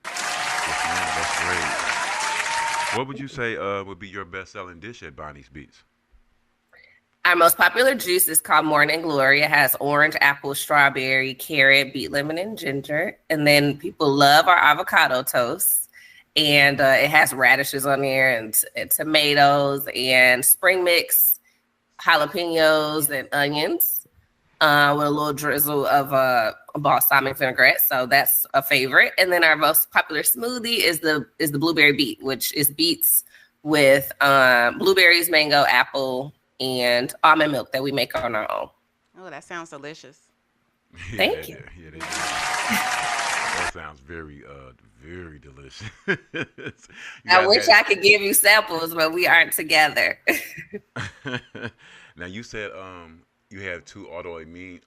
Yes, ma'am, that's great. What would you say would be your best-selling dish at Bonnie's Beets? Our most popular juice is called Morning Glory. It has orange, apple, strawberry, carrot, beet, lemon, and ginger. And then people love our avocado toast. And it has radishes on there and tomatoes and spring mix, jalapenos, and onions with a little drizzle of balsamic vinaigrette. So that's a favorite. And then our most popular smoothie is the blueberry beet, which is beets with blueberries, mango, apple, and almond milk that we make on our own. Oh, that sounds delicious. Thank you. Yeah, they do. That sounds very, very delicious. I wish I could give you samples, but we aren't together. Now, you said you have 2 autoimmune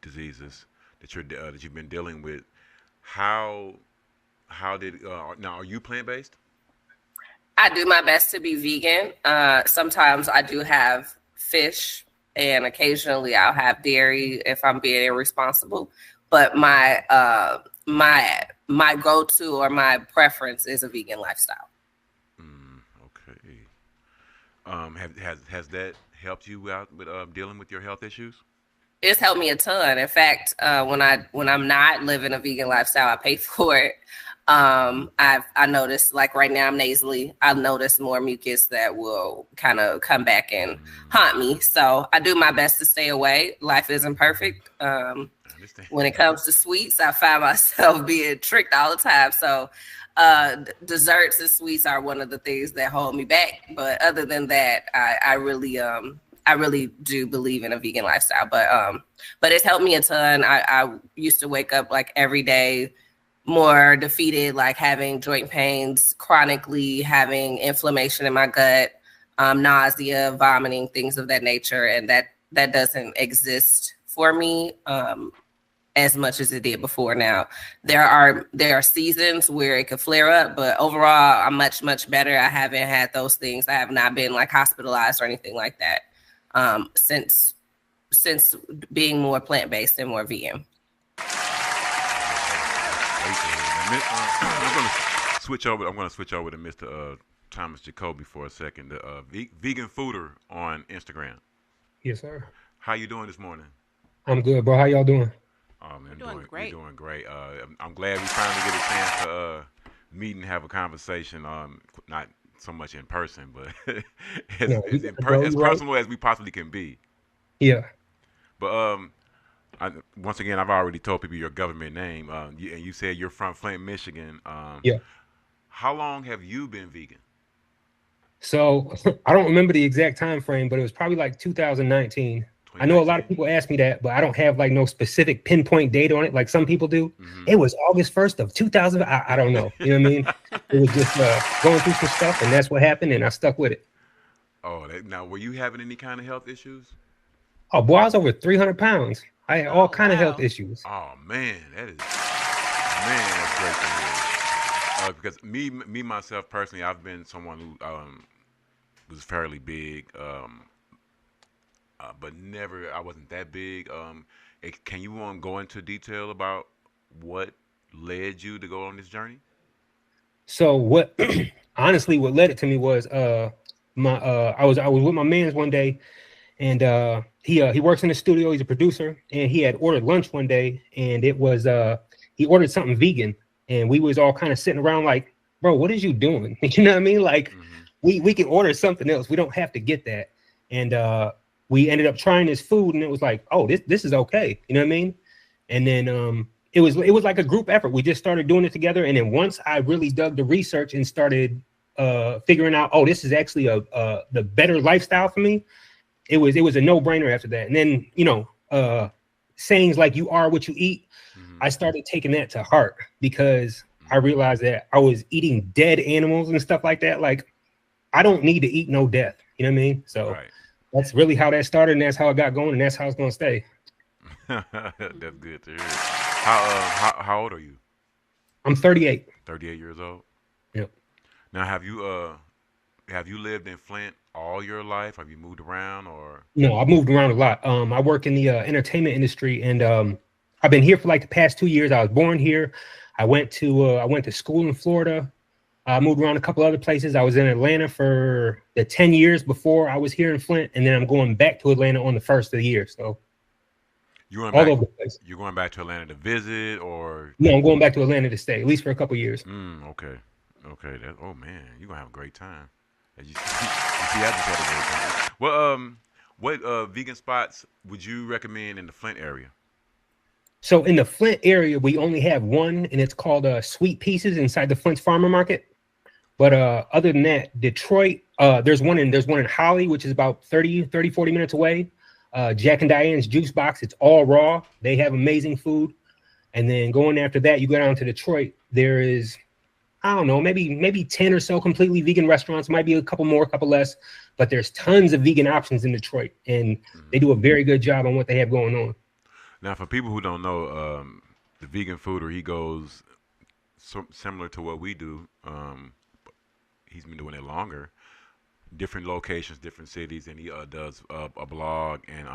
diseases that you've been dealing with. How did now? Are you plant-based? I do my best to be vegan. Sometimes I do have fish, and occasionally I'll have dairy if I'm being irresponsible. But my go-to or my preference is a vegan lifestyle. Okay. Has that helped you out with dealing with your health issues? It's helped me a ton. In fact, when I'm not living a vegan lifestyle, I pay for it. I noticed, like right now I'm nasally. I've noticed more mucus that will kind of come back and haunt me. So I do my best to stay away. Life isn't perfect. When it comes to sweets, I find myself being tricked all the time. So desserts and sweets are one of the things that hold me back. But other than that, I really do believe in a vegan lifestyle. But it's helped me a ton. I used to wake up like every day more defeated, like having joint pains, chronically having inflammation in my gut, nausea, vomiting, things of that nature. And that doesn't exist for me as much as it did before. Now, there are seasons where it could flare up, but overall, I'm much, much better. I haven't had those things. I have not been like hospitalized or anything like that since being more plant-based and more vegan. I'm going to switch over to Mr. Thomas Jacoby for a second. The veganfooder on Instagram. Yes, sir. How you doing this morning? I'm good, bro. How y'all doing? Oh man, We're doing you're great. doing great. I'm glad we finally get a chance to meet and have a conversation. Not so much in person, but No, you got bro. as You right. personal as we possibly can be. Yeah. But once again, I've already told people your government name. And you said you're from Flint, Michigan. Yeah. How long have you been vegan? So I don't remember the exact time frame, but it was probably like 2019. I know a lot of 2019. people ask me that, but I don't have like no specific pinpoint date on it, like some people do. Mm-hmm. It was August 1st of 2000. I don't know. You know what I mean? It was just going through some stuff, and that's what happened, and I stuck with it. Oh, now were you having any kind of health issues? Oh, boy, I was over 300 pounds. I had all Oh, kind of health wow. issues. Oh man, that's great to hear. Because me myself personally, I've been someone who was fairly big, but never I wasn't that big. Can you go into detail about what led you to go on this journey? So what honestly what led it to me was my I was with my man's one day, and he works in the studio, he's a producer, and he had ordered lunch one day, and it was he ordered something vegan, and we was all kind of sitting around like, bro, what is you doing? You know what I mean? Like we can order something else. We don't have to get that. And we ended up trying his food, and it was like, oh, this is okay. You know what I mean? And then it was like a group effort. We just started doing it together. And then once I really dug the research and started figuring out, oh, this is actually the better lifestyle for me, it was a no-brainer after that. And then, you know, sayings like you are what you eat, I started taking that to heart, because I realized that I was eating dead animals and stuff like that. Like, I don't need to eat no death. You know what I mean? So Right. that's really how that started, and that's how it got going, and that's how it's going to stay. That's good to hear. How old are you? I'm 38. 38 years old. Yep. Now, have you lived in Flint all your life? Have you moved around or? No, I've moved around a lot. I work in the entertainment industry, and I've been here for like the past 2 years. I was born here. I went to school in Florida. I moved around a couple other places. I was in Atlanta for the 10 years before I was here in Flint, and then I'm going back to Atlanta on the first of the year. So You going all back? over the place. You going back to Atlanta to visit or? No, I'm going back to Atlanta to stay, at least for a couple years. Okay. Oh man, you gonna have a great time. As you see, I just had a great time. Well, what vegan spots would you recommend in the Flint area? So in the Flint area, we only have one, and it's called Sweet Pieces inside the Flint Farmer Market. But other than that, Detroit, there's one in Holly, which is about 40 minutes away. Jack and Diane's Juice Box, it's all raw. They have amazing food. And then going after that, you go down to Detroit. There is, I don't know, maybe 10 or so completely vegan restaurants. Might be a couple more, a couple less. But there's tons of vegan options in Detroit, and they do a very good job on what they have going on. Now, for people who don't know, the vegan fooder, he goes similar to what we do. He's been doing it longer, different locations, different cities, and he does a blog and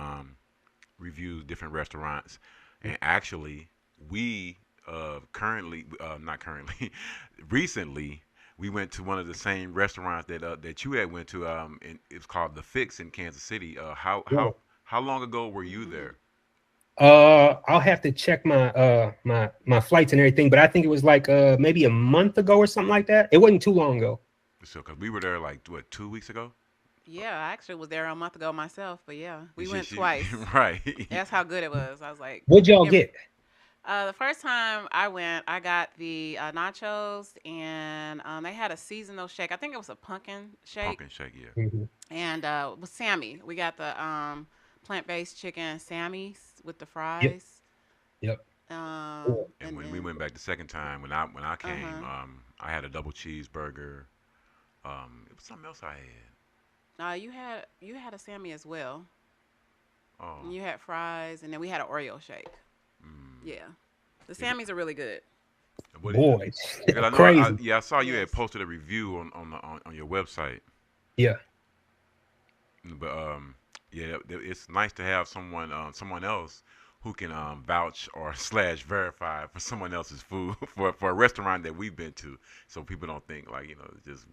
reviews different restaurants. And actually, we not currently, recently, we went to one of the same restaurants that you had went to. And it's called The Fix in Kansas City. How long ago were you there? I'll have to check my flights and everything, but I think it was like maybe a month ago or something like that. It wasn't too long ago. So, cause we were there like 2 weeks ago. Yeah, I actually was there a month ago myself, but yeah, we went twice. Right. That's how good it was. I was like, What'd y'all get? The first time I went, I got the nachos, and they had a seasonal shake. I think it was a pumpkin shake. Pumpkin shake, yeah. And with Sammy, we got the plant-based chicken Sammy's with the fries. Yep. And when we went back the second time, when I came, I had a double cheeseburger. It was something else I had. You had a Sammy as well. Oh. And you had fries, and then we had an Oreo shake. Yeah, the Sammys are really good. Boy, crazy. I saw you had posted a review on your website. Yeah. But yeah, it's nice to have someone else who can vouch or / verify for someone else's food for a restaurant that we've been to, so people don't think like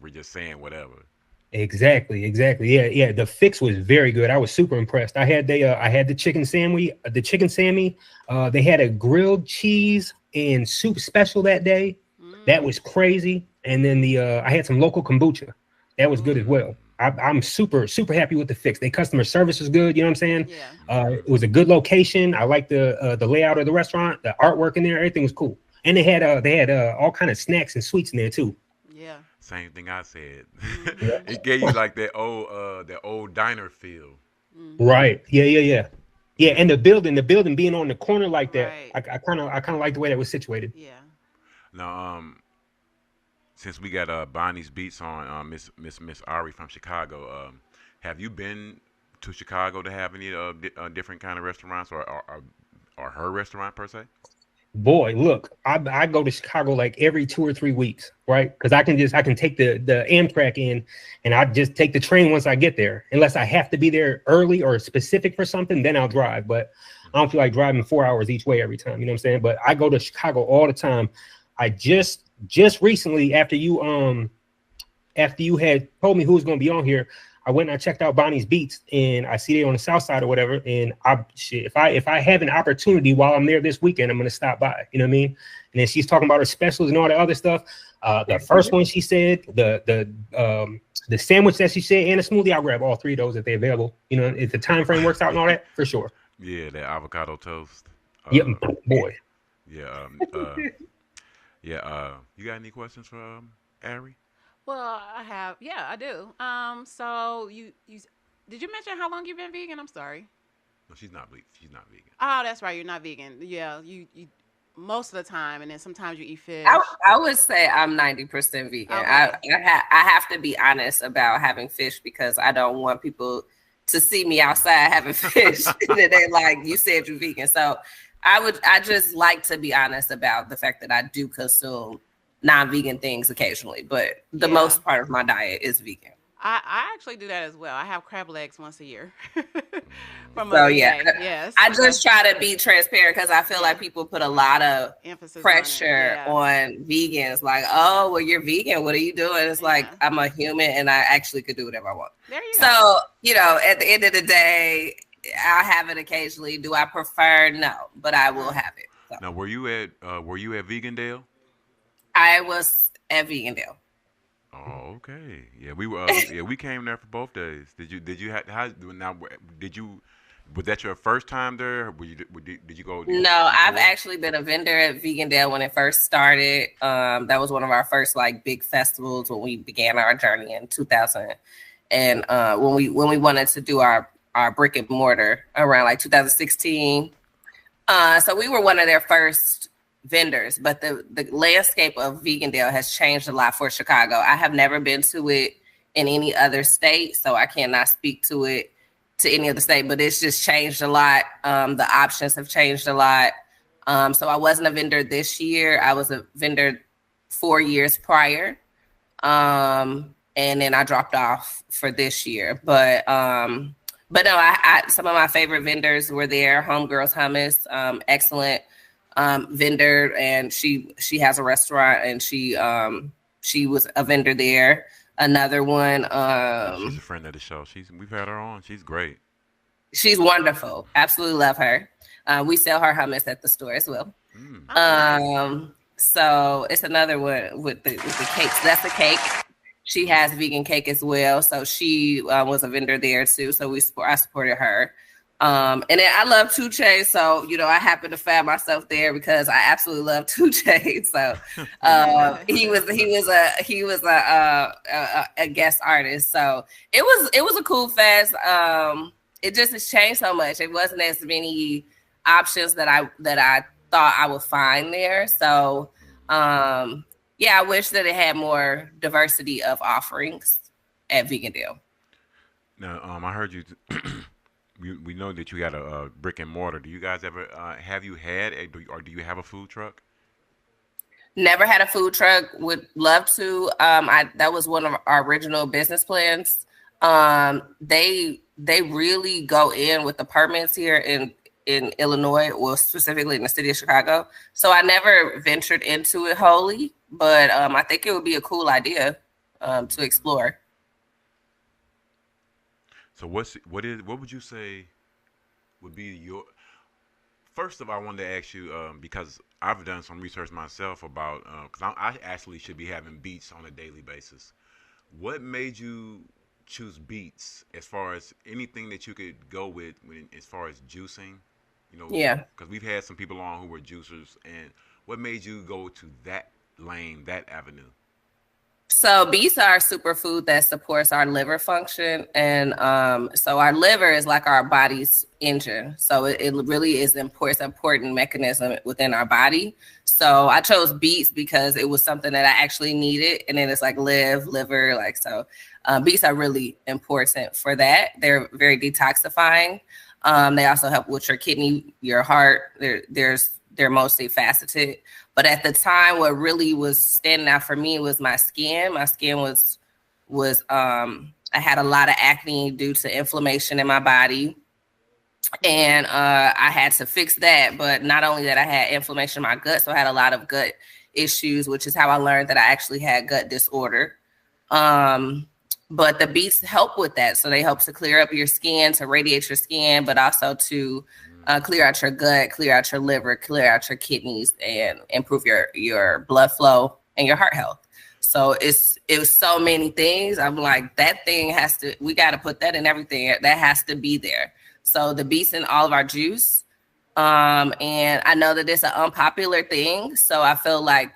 we're just saying whatever. Exactly. Yeah. The fix was very good. I was super impressed. I had the chicken Sammy. They had a grilled cheese and soup special that day. That was crazy. And then I had some local kombucha. That was good as well. I'm super happy with the fix. Their customer service was good. You know what I'm saying? Yeah. It was a good location. I liked the layout of the restaurant, the artwork in there. Everything was cool. And they had all kind of snacks and sweets in there too. Yeah. Same thing I said. It gave you like that old diner feel. Right. Yeah. And the building being on the corner like that, Right. I kind of like the way that was situated. Yeah. Now, since we got Bonnie's Beats on, Miss Ari from Chicago, have you been to Chicago to have any different kind of restaurants or her restaurant per se? Boy, look, I go to Chicago like every 2 or 3 weeks, right? Because I can take the Amtrak in, and I just take the train once I get there. Unless I have to be there early or specific for something, then I'll drive. But I don't feel like driving 4 hours each way every time. You know what I'm saying? But I go to Chicago all the time. I just recently, after you had told me who was going to be on here, I went and I checked out Bonnie's Beats, and I see they on the south side or whatever. And if I have an opportunity while I'm there this weekend, I'm gonna stop by. You know what I mean? And then she's talking about her specials and all that other stuff. The first one she said, the sandwich that she said, and a smoothie, I'll grab all 3 of those if they're available. You know, if the time frame works out and all that, for sure. Yeah, that avocado toast. Yep, boy. Yeah. You got any questions for Ari? Well, I have. Yeah, I do. So you did you mention how long you've been vegan? I'm sorry. No, she's not vegan. Oh, that's right. You're not vegan. Yeah, you most of the time, and then sometimes you eat fish. I would say I'm 90% vegan. Okay. I have to be honest about having fish because I don't want people to see me outside having fish and then they're like, you said you're vegan. So I just like to be honest about the fact that I do consume non-vegan things occasionally, but the most part of my diet is vegan. I actually do that as well. I have crab legs once a year. Yes. I just try to be transparent because I feel like people put a lot of emphasis pressure on vegans. Like, oh, well, you're vegan. What are you doing? It's like, I'm a human and I actually could do whatever I want. There you go. So, you know, at the end of the day, I have it occasionally. Do I prefer? No, but I will have it. So. Now, were you at Vegandale? I was at Vegandale. Oh, okay. Yeah, we were. We came there for both days. Did you was that your first time there? Did you go? No, I've actually been a vendor at Vegandale when it first started. That was one of our first like big festivals when we began our journey in 2000, and when we wanted to do our brick and mortar around like 2016. So we were one of their first vendors, but the landscape of Vegandale has changed a lot for Chicago. I have never been to it in any other state, so I cannot speak to it to any other state, but it's just changed a lot. The options have changed a lot. So I wasn't a vendor this year. I was a vendor 4 years prior. And then I dropped off for this year. But no, I some of my favorite vendors were there. Homegirls Hummus, excellent vendor, and she has a restaurant, and she was a vendor there. Another one, she's a friend of the show. We've had her on. She's great. She's wonderful. Absolutely love her. We sell her hummus at the store as well. So it's another one with the cakes. That's a cake. She has vegan cake as well. So she was a vendor there too. So I supported her. And then I love Tuche, so you know I happen to find myself there because I absolutely love Tuche. So he was a guest artist. So it was a cool fest. It just has changed so much. It wasn't as many options that I thought I would find there. So yeah, I wish that it had more diversity of offerings at Vegandale. Now I heard you. We know that you got a brick and mortar. Do you guys ever have you had or do you have a food truck? Never had a food truck. Would love to. That was one of our original business plans. They really go in with the permits here in Illinois, or specifically in the city of Chicago. So I never ventured into it wholly, but I think it would be a cool idea to explore. So what would you say would be your first of all? I wanted to ask you because I've done some research myself about because I actually should be having beets on a daily basis. What made you choose beets as far as anything that you could go with as far as juicing? You know, Yeah. because we've had some people on who were juicers, and what made you go to that lane, that avenue? So beets are a superfood that supports our liver function. And so our liver is like our body's engine. So it really is an important mechanism within our body. So I chose beets because it was something that I actually needed. And then it's like liver, like so. Beets are really important for that. They're very detoxifying. They also help with your kidney, your heart. They're mostly faceted. But at the time, what really was standing out for me was my skin. My skin was I had a lot of acne due to inflammation in my body. And I had to fix that. But not only that, I had inflammation in my gut. So I had a lot of gut issues, which is how I learned that I actually had gut disorder. But the beets help with that. So they help to clear up your skin, to radiate your skin, but also to clear out your gut, clear out your liver, clear out your kidneys, and improve your blood flow and your heart health. So it was so many things. I'm like, we got to put that in everything. That has to be there. So the beets in all of our juice. And I know that it's an unpopular thing. So I feel like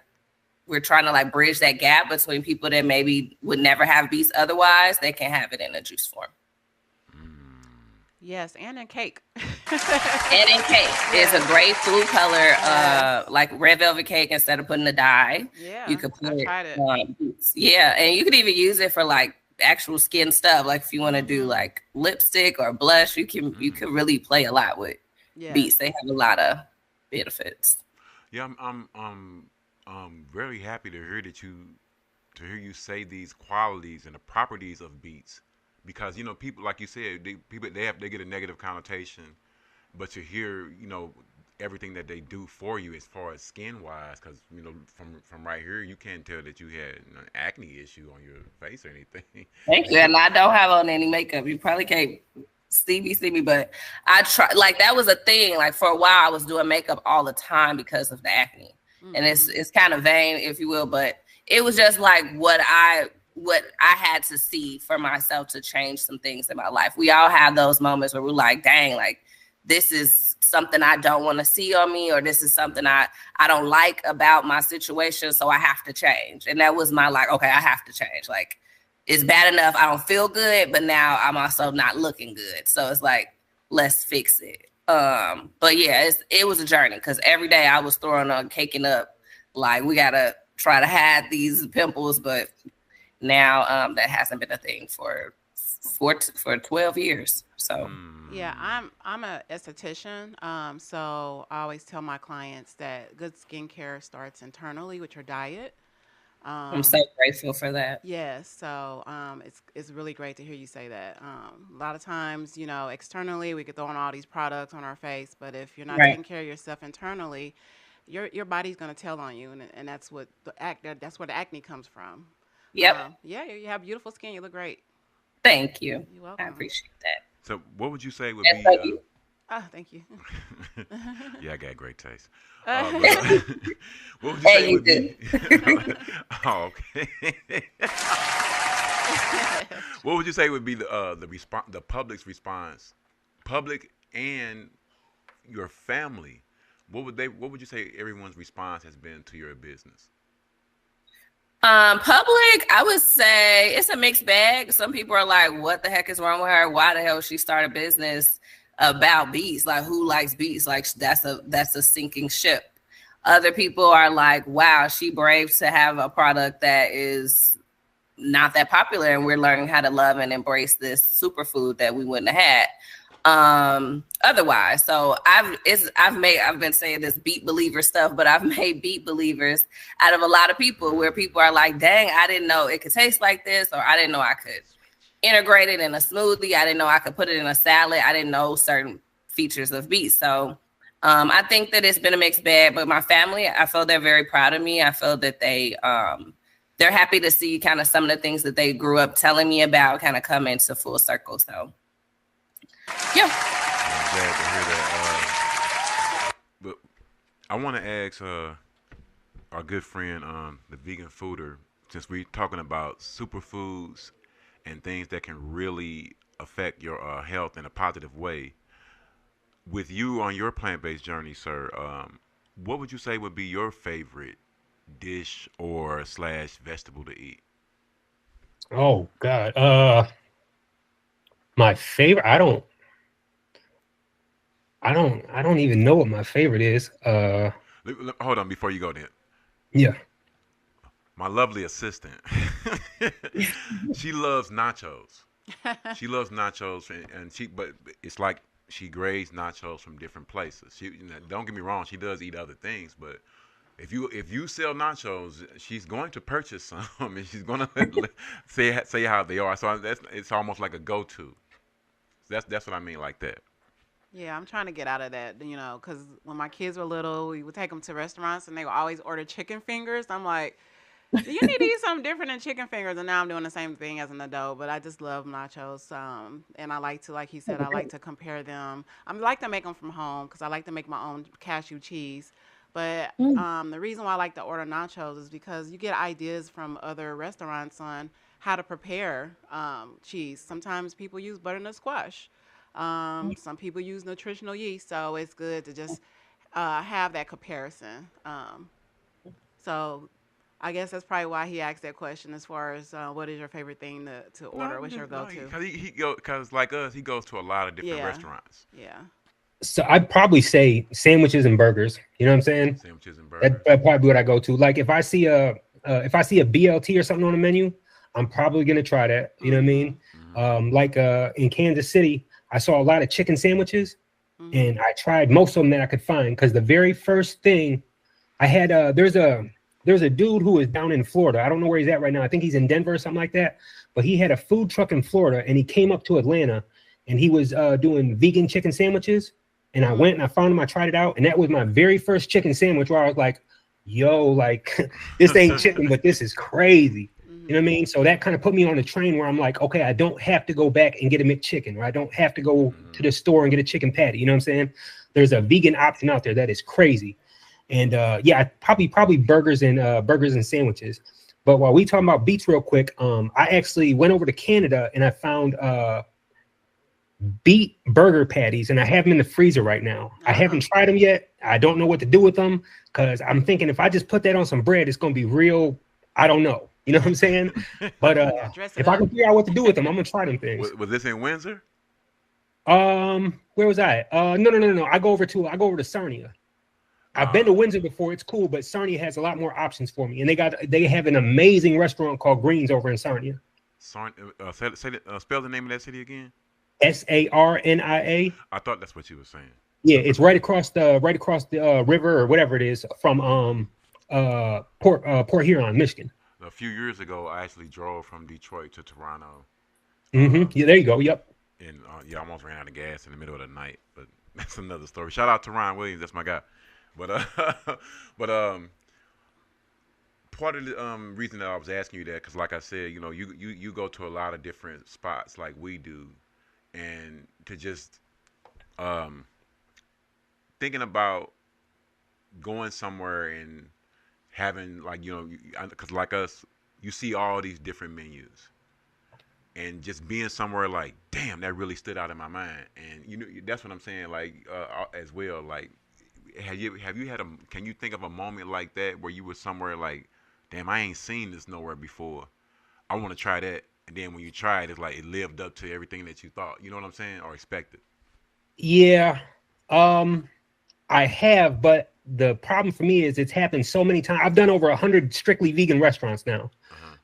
we're trying to like bridge that gap between people that maybe would never have beets otherwise. They can have it in a juice form. Yes, and in cake. And in cake. It's a great food color, like red velvet cake. Instead of putting the dye, you could put beets. Yeah, and you could even use it for like actual skin stuff. Like if you want to do like lipstick or blush, you can really play a lot with beets. They have a lot of benefits. Yeah, I'm very happy to hear you say these qualities and the properties of beets. Because people, like you said, they get a negative connotation, but to hear everything that they do for you as far as skin wise, because from right here you can't tell that you had an acne issue on your face or anything. Thank you, and I don't have on any makeup. You probably can't see me, but I try. Like that was a thing. Like for a while, I was doing makeup all the time because of the acne, and it's kind of vain, if you will, but it was just like what I had to see for myself to change some things in my life. We all have those moments where we're like, dang, like this is something I don't want to see on me, or this is something I don't like about my situation. So I have to change. And that was my like, okay, I have to change. Like it's bad enough. I don't feel good, but now I'm also not looking good. So it's like, let's fix it. But yeah, it was a journey because every day I was throwing on caking up. Like we got to try to hide these pimples, but now that hasn't been a thing for 12 years. So yeah, I'm a esthetician. So I always tell my clients that good skincare starts internally with your diet. I'm so grateful for that. Yes, so it's really great to hear you say that. A lot of times, externally we get throwing all these products on our face, but if you're not taking care of yourself internally, your body's going to tell on you, and that's what that's where the acne comes from. Yep. Yeah, you have beautiful skin. You look great. Thank you. You're welcome. I appreciate that. So what would you say would Yes, be... thank you. Oh, thank you. Yeah, I got great taste. What would you Hey, say you would be... Oh, okay. What would you say would be the public's response, public and your family? What would you say everyone's response has been to your business? Public, I would say it's a mixed bag. Some people are like, what the heck is wrong with her? Why the hell she start a business about beets? Like who likes beets? Like that's a sinking ship. Other people are like, wow, she brave to have a product that is not that popular, and we're learning how to love and embrace this superfood that we wouldn't have had otherwise. So I've been saying this beet believer stuff, but I've made beet believers out of a lot of people, where people are like, dang, I didn't know it could taste like this, or I didn't know I could integrate it in a smoothie. I didn't know I could put it in a salad. I didn't know certain features of beets. So I think that it's been a mixed bag, but my family, I feel they're very proud of me. I feel that they're happy to see kind of some of the things that they grew up telling me about kind of come into full circle. So Yeah. I'm glad to hear that. But I want to ask our good friend, the vegan fooder, since we're talking about superfoods and things that can really affect your health in a positive way. With you on your plant-based journey, sir, what would you say would be your favorite dish or slash vegetable to eat? Oh God. My favorite. I don't even know what my favorite is. Hold on before you go then. Yeah. My lovely assistant, she loves nachos. She loves nachos, and but it's like she grades nachos from different places. Don't get me wrong, she does eat other things, but if you sell nachos, she's going to purchase some, and she's going to say how they are. So it's almost like a go-to. That's what I mean, like that. Yeah, I'm trying to get out of that, because when my kids were little, we would take them to restaurants and they would always order chicken fingers. I'm like, you need to eat something different than chicken fingers. And now I'm doing the same thing as an adult, but I just love nachos. And I like to, like he said, I like to compare them. I like to make them from home because I like to make my own cashew cheese. But the reason why I like to order nachos is because you get ideas from other restaurants on how to prepare cheese. Sometimes people use butternut squash. Some people use nutritional yeast. So it's good to just have that comparison. So I guess that's probably why he asked that question as far as what is your favorite thing to order? What's your go-to? Because like us, he goes to a lot of different restaurants. Yeah. So I'd probably say sandwiches and burgers. You know what I'm saying? Sandwiches and burgers. That's probably what I go to. Like if I see a BLT or something on the menu, I'm probably gonna try that. You know what I mean? Like in Kansas City, I saw a lot of chicken sandwiches, and I tried most of them that I could find because the very first thing I had there's a dude who is down in Florida. I don't know where he's at right now. I think he's in Denver or something like that. But he had a food truck in Florida, and he came up to Atlanta, and he was doing vegan chicken sandwiches. And I went and I found him. I tried it out, and that was my very first chicken sandwich where I was like, yo, like this ain't chicken, but this is crazy. You know what I mean? So that kind of put me on the train where I'm like, okay, I don't have to go back and get a McChicken, or I don't have to go to the store and get a chicken patty. You know what I'm saying? There's a vegan option out there that is crazy. And yeah, probably burgers and sandwiches. But while we talking about beets real quick, I actually went over to Canada and I found beet burger patties, and I have them in the freezer right now. I haven't tried them yet. I don't know what to do with them because I'm thinking if I just put that on some bread, it's gonna be real. I don't know. You know what I'm saying? But if I can figure out what to do with them, I'm gonna try them things. Was this in Windsor? Where was I? No. I go over to Sarnia. I've been to Windsor before. It's cool, but Sarnia has a lot more options for me, and they have an amazing restaurant called Greens over in Sarnia. Spell the name of that city again. Sarnia. I thought that's what you were saying. Yeah, it's right across the river or whatever it is from Port Huron, Michigan. A few years ago, I actually drove from Detroit to Toronto. Yeah, there you go. Yep. And I almost ran out of gas in the middle of the night, but that's another story. Shout out to Ron Williams, that's my guy. But part of the reason that I was asking you that, because like I said, you go to a lot of different spots like we do, and to just thinking about going somewhere and having because like us, you see all these different menus, and just being somewhere like, damn, that really stood out in my mind, and that's what I'm saying, like as well, like. Have you had can you think of a moment like that where you were somewhere like, damn, I ain't seen this nowhere before, I want to try that, and then when you try it, it's like it lived up to everything that you thought, you know what I'm saying, or expected? Yeah, I have, but the problem for me is it's happened so many times. I've done over 100 strictly vegan restaurants now.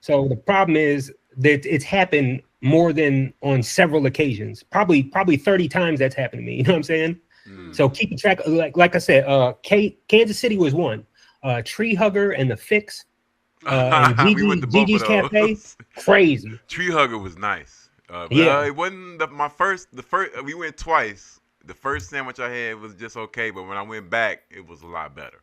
So the problem is that it's happened more than on several occasions, probably 30 times that's happened to me, you know what I'm saying? So keeping track, like I said, Kansas City was one. Tree Hugger and the Fix, and we went to both Gigi's of those. Cafe, crazy. Tree Hugger was nice. Yeah, it wasn't the first. We went twice. The first sandwich I had was just okay, but when I went back, it was a lot better.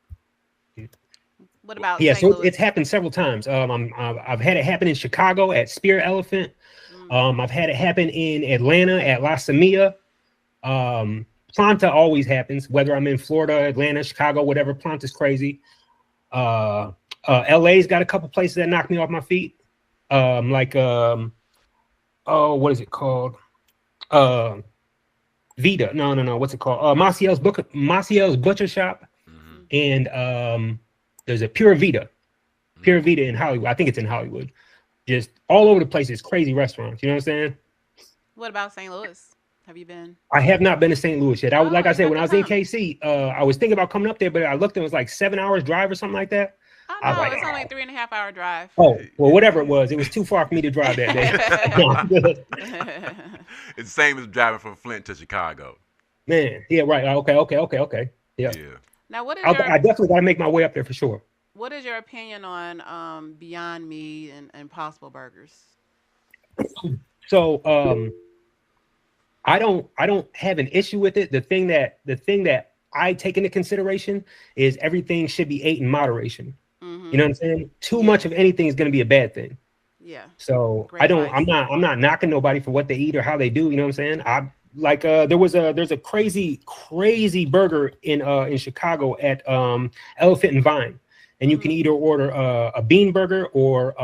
What about yeah? St. So Louis? it's happened several times. I've had it happen in Chicago at Spear Elephant. I've had it happen in Atlanta at La Semilla. Planta always happens, whether I'm in Florida, Atlanta, Chicago, whatever. Planta's crazy. LA's got a couple places that knock me off my feet. Oh, what is it called? Vita. No. What's it called? Maciel's Butcher Shop. And there's a Pure Vita in Hollywood. I think it's in Hollywood. Just all over the place. It's crazy restaurants. You know what I'm saying? What about St. Louis? Have you been? I have not been to St. Louis yet. Like I said, when I was in come. KC, I was thinking about coming up there, but I looked and it was like 7 hours drive or something like that. Oh, I was no, like, it's only a 3.5 hour drive. Oh, well, whatever it was too far for me to drive that day. It's the same as driving from Flint to Chicago. Man, yeah, right. Okay. Yeah. Now, what is I definitely got to make my way up there for sure. What is your opinion on Beyond Meat and Impossible Burgers? So, I don't have an issue with it. The thing that I take into consideration is everything should be ate in moderation. You know what I'm saying? Too much of anything is going to be a bad thing. Yeah. So Great I'm not knocking nobody for what they eat or how they do. You know what I'm saying? There's a crazy burger in Chicago at Elephant and Vine, and you can either order a bean burger or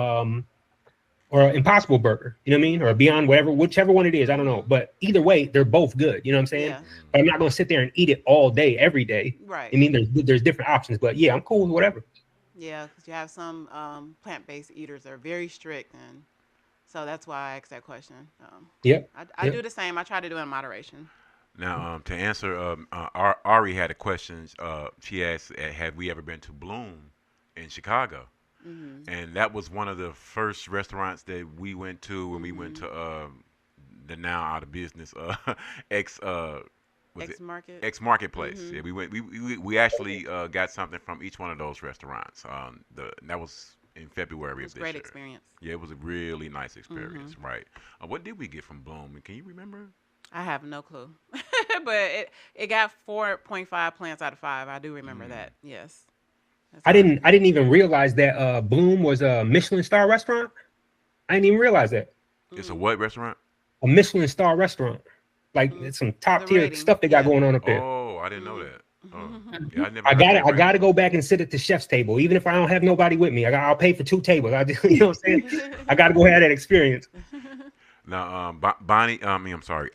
Impossible Burger, you know what I mean? Or Beyond, whichever one it is, I don't know. But either way, they're both good, you know what I'm saying? Yeah. But I'm not going to sit there and eat it all day, every day. Right. I mean, there's different options, but yeah, I'm cool with whatever. Yeah, because you have some plant-based eaters that are very strict, and so that's why I asked that question. I do the same. I try to do it in moderation. Now, to answer, Ari had a question. She asked, have we ever been to Bloom in Chicago? And that was one of the first restaurants that we went to when we went to the now out of business X Marketplace. Yeah, we went. We actually got something from each one of those restaurants. That was in February of this year. Great experience. Yeah, it was a really nice experience. Right. What did we get from Bloom? Can you remember? I have no clue, but it got 4.5 plants out of 5. I do remember that. Yes. I didn't even realize that Bloom was a Michelin star restaurant. I didn't even realize that. It's a what restaurant? A Michelin star restaurant. Like it's some top tier stuff they got going on up there. Oh, I didn't know that. Yeah, I gotta go back and sit at the chef's table, even if I don't have nobody with me. I'll pay for 2 tables. You know what I'm saying? I gotta go have that experience. Now,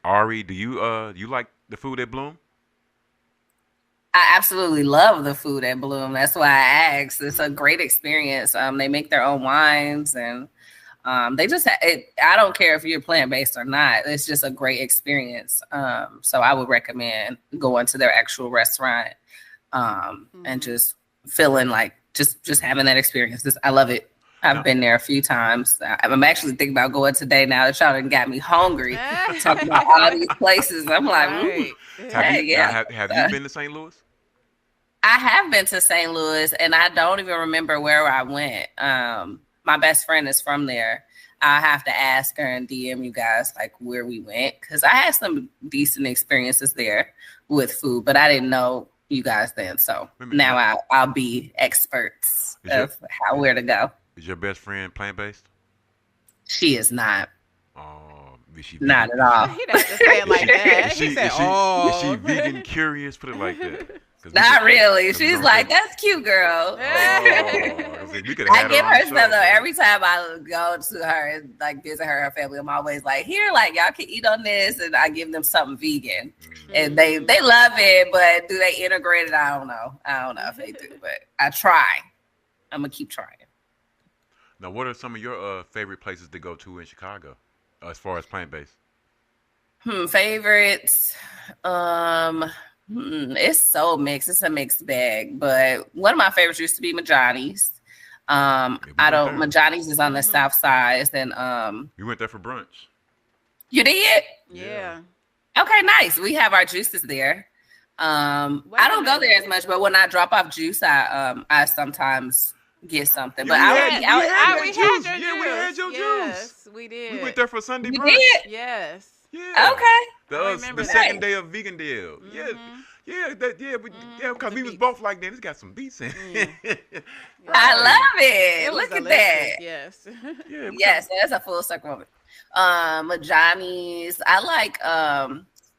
Ari, do you like the food at Bloom? I absolutely love the food at Bloom. That's why I asked. It's a great experience. They make their own wines, and they just I don't care if you're plant-based or not. It's just a great experience. So I would recommend going to their actual restaurant and just feeling like just having that experience. I love it. I've been there a few times. I'm actually thinking about going today now that y'all done got me hungry. Talking about all these places. I'm like, have you been to St. Louis? I have been to St. Louis, and I don't even remember where I went. My best friend is from there. I have to ask her and DM you guys like where we went, because I had some decent experiences there with food, but I didn't know you guys then. So now I'll be experts of where to go. Is your best friend plant-based? She is not. Oh, not at all. He doesn't say it like that. Is she vegan curious? Put it like that. Not really. She's like, that's cute, girl. I give her stuff though. Every time I go to her and like visit her family, I'm always like, here, like y'all can eat on this, and I give them something vegan, and they love it. But do they integrate it? I don't know if they do, but I try. I'm gonna keep trying. Now, what are some of your favorite places to go to in Chicago, as far as plant-based? Favorites. It's so mixed. It's a mixed bag. But one of my favorites used to be Majani's. Majani's is on the south side. And we went there for brunch. You did? Yeah. Okay, nice. We have our juices there. I don't go there as much, but when I drop off juice, I sometimes get something. But we had your juice. Yeah, we had your juice. Yes, we did. We went there for Sunday brunch. Did? Yes. Yeah. Okay. The second day of vegan deal. Because we was both like, man, it's got some beets in it. I love it. Look at that. Yes. Yes, that's a full circle moment. Majani's. I like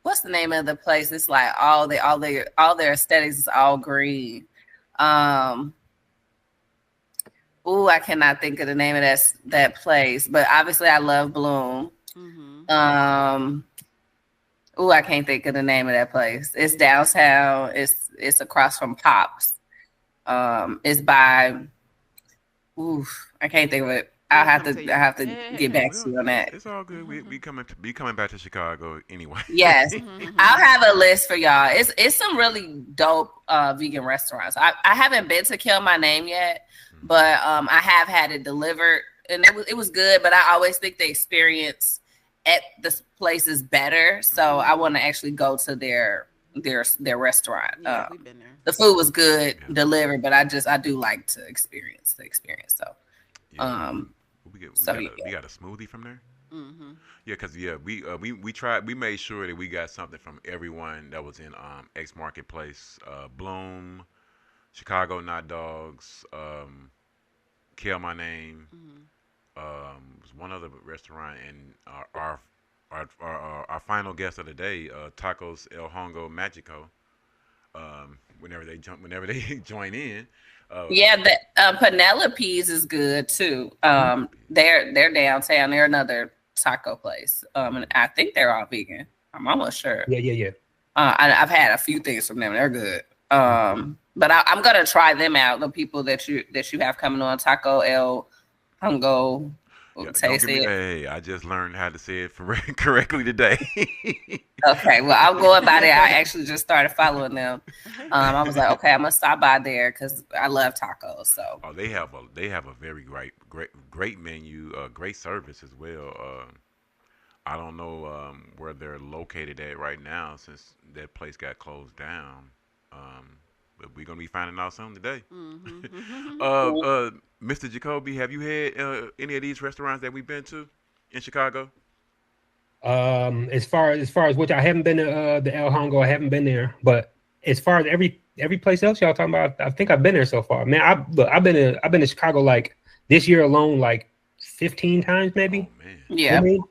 what's the name of the place? It's like all their aesthetics is all green. I cannot think of the name of that place, but obviously I love Bloom. I can't think of the name of that place. It's downtown. It's across from Pops. It's by. I can't think of it. I have to get back to you on that. It's all good. We coming back to Chicago anyway. Yes, I'll have a list for y'all. It's some really dope vegan restaurants. I haven't been to Kill My Name yet, but I have had it delivered, and it was good. But I always think the experience at this place is better, so I want to actually go to their restaurant. Yeah, we've been there. The food was good delivered, but I do like to experience the experience. So, we got a smoothie from there. Yeah, because we tried. We made sure that we got something from everyone that was in X Marketplace, Bloom, Chicago Not Dogs, Kill My Name. Was one other restaurant, and our final guest of the day, tacoselhongomagico. Whenever they join in. The Penelope's is good too. They're downtown. They're another taco place. And I think they're all vegan. I'm almost sure. Yeah. I've had a few things from them. They're good. But I'm gonna try them out. The people that you have coming on, Taco El Hongo. Hey, I just learned how to say it correctly today. Okay, well, I'm going by there. I actually just started following them. I was like, okay, I'm gonna stop by there because I love tacos. So they have a very great menu, great service as well. I don't know where they're located at right now since that place got closed down. But we're gonna be finding out soon today. Mr. Jacoby, have you had any of these restaurants that we've been to in Chicago? As far as which I haven't been to the El Hongo, I haven't been there. But as far as every place else y'all talking about, I think I've been there so far. Man, I've been to Chicago like this year alone like 15 times maybe. Oh, man. Yeah. You know what I mean?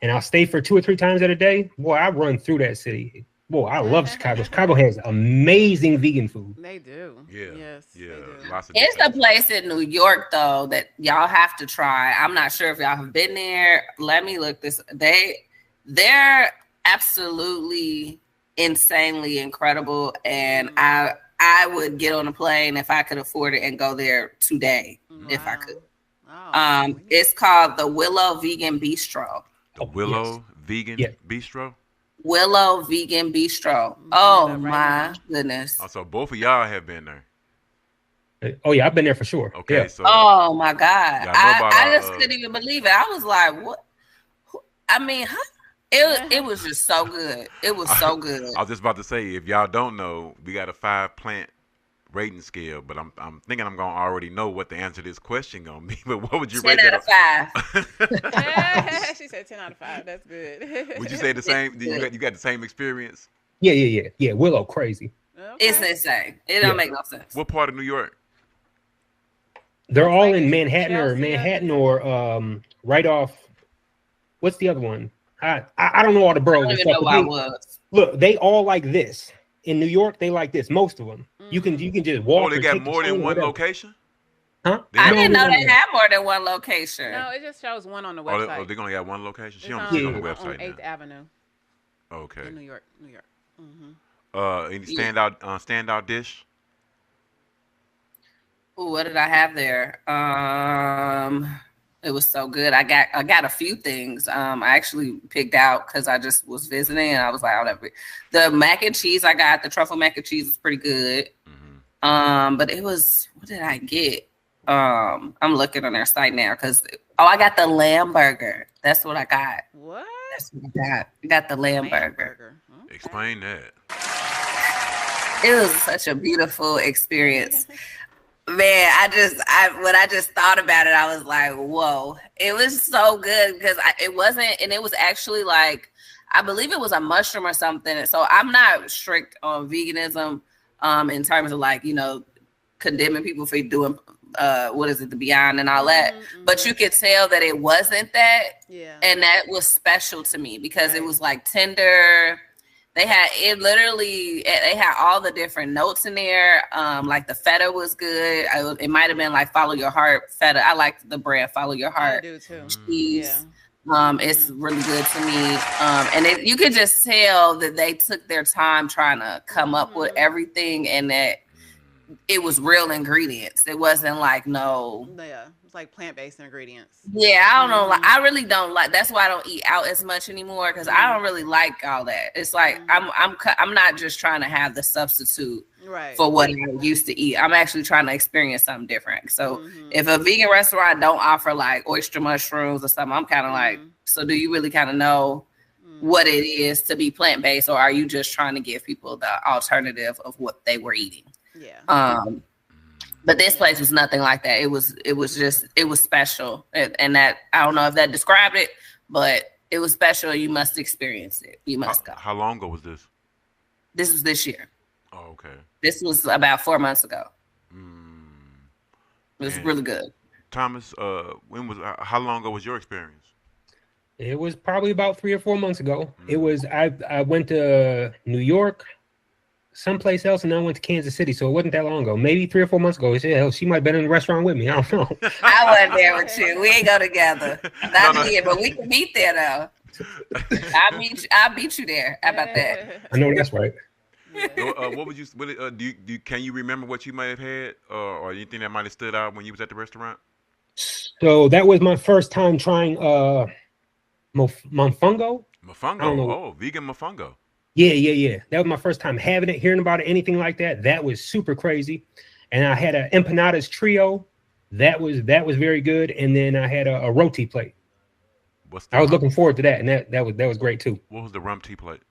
And I'll stay for 2 or 3 times at a day. Boy, I run through that city. Boy, I love Chicago. Chicago has amazing vegan food. They do. Yeah. Yes. Yeah. They do. Lots of It's a place in New York though that y'all have to try. I'm not sure if y'all have been there. Let me look this. They're absolutely insanely incredible, and I would get on a plane if I could afford it and go there today if I could. Oh. It's called the Willow Vegan Bistro. The Willow Vegan Bistro. Willow Vegan Bistro. Oh my goodness. Oh, so both of y'all have been there. Oh yeah, I've been there for sure. Okay, Yeah. So oh my God. I just couldn't even believe it. I was like, what? I mean, it was just so good. It was so good. I was just about to say, if y'all don't know, we got a 5-plant rating scale, but I'm thinking I'm gonna already know what the answer to this question gonna be. But what would you rate 10 out that? of 5. She said 10 out of 5. That's good. Would you say the same? You got the same experience? Yeah. Willow crazy. Okay. It's insane. It don't make no sense. What part of New York? They're all in Manhattan Chelsea, or right off. What's the other one? I don't know all the boroughs. I don't and even stuff, know but why I was. Look, they all like this. In New York, they like this. Most of them. You can just walk. Oh, they or got take the more than train, one whatever. location? Huh? I didn't know they had more than one location. No, it just shows one on the website. Oh, they're gonna got one location. She's on It's the website on now. 8th Avenue Okay. in New York. Mm-hmm. Any standout dish? Ooh, what did I have there? It was so good. I got a few things. I actually picked out because I just was visiting and I was like, whatever. The mac and cheese I got, the truffle mac and cheese was pretty good. Mm-hmm. But it was, what did I get? I'm looking on their site now because I got the lamb burger. That's what I got. What? That's what I got. I got the lamb burger. Okay. Explain that. It was such a beautiful experience. Man, when I just thought about it, I was like, whoa. It was so good because it was actually like, I believe it was a mushroom or something. So I'm not strict on veganism in terms of like, condemning people for doing, the Beyond and all that. Mm-hmm. But you could tell that it wasn't that. Yeah. And that was special to me because it was like tender. They had it literally. They had all the different notes in there. Like the feta was good. It might have been like Follow Your Heart feta. I like the brand Follow Your I Heart do too. cheese. Yeah. It's really good to me. And you could just tell that they took their time trying to come up with everything, and that it was real ingredients. It wasn't like Yeah, it's like plant-based ingredients. Yeah, I don't know. Like, I really don't like. That's why I don't eat out as much anymore, because I don't really like all that. It's like I'm not just trying to have the substitute for what I used to eat. I'm actually trying to experience something different. So if a vegan restaurant don't offer like oyster mushrooms or something, I'm kind of like, so do you really kind of know what it is to be plant-based, or are you just trying to give people the alternative of what they were eating? Yeah. But this place was nothing like that. It was special. And that, I don't know if that described it, but it was special. You must experience it. You must go. How long ago was this? This was this year. Oh, okay. This was about 4 months ago. It was really good. Thomas, how long ago was your experience? It was probably about 3 or 4 months ago. It was, I went to New York, someplace else, and then I went to Kansas City. So it wasn't that long ago. Maybe 3 or 4 months ago. Hell, she might have been in the restaurant with me. I don't know. I wasn't there with you. We ain't go together. Not here, but we can meet there though. I'll meet you there. How about that? I know that's right. What would you? Can you remember what you might have had, or anything that might have stood out when you was at the restaurant? So that was my first time trying mofongo. Mofongo. Oh, vegan mofongo. Yeah. That was my first time having it, hearing about it, anything like that. That was super crazy. And I had an empanadas trio. That was very good. And then I had a roti plate. I was looking forward to that, and that was great too. What was the roti plate?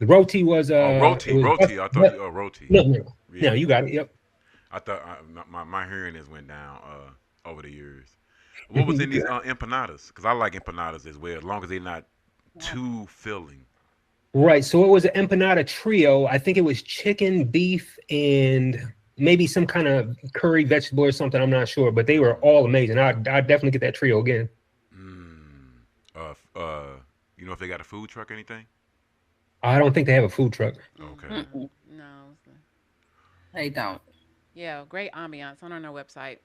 The roti was roti. I thought you roti. No, you got it. Yep. I thought my hearing has went down over the years. What was in these empanadas? Because I like empanadas as well, as long as they're not too filling. Right. So it was an empanada trio. I think it was chicken, beef, and maybe some kind of curry vegetable or something. I'm not sure, but they were all amazing. I'd definitely get that trio again. You know if they got a food truck or anything? I don't think they have a food truck. Okay. No. They don't. Yeah, great ambiance on our website.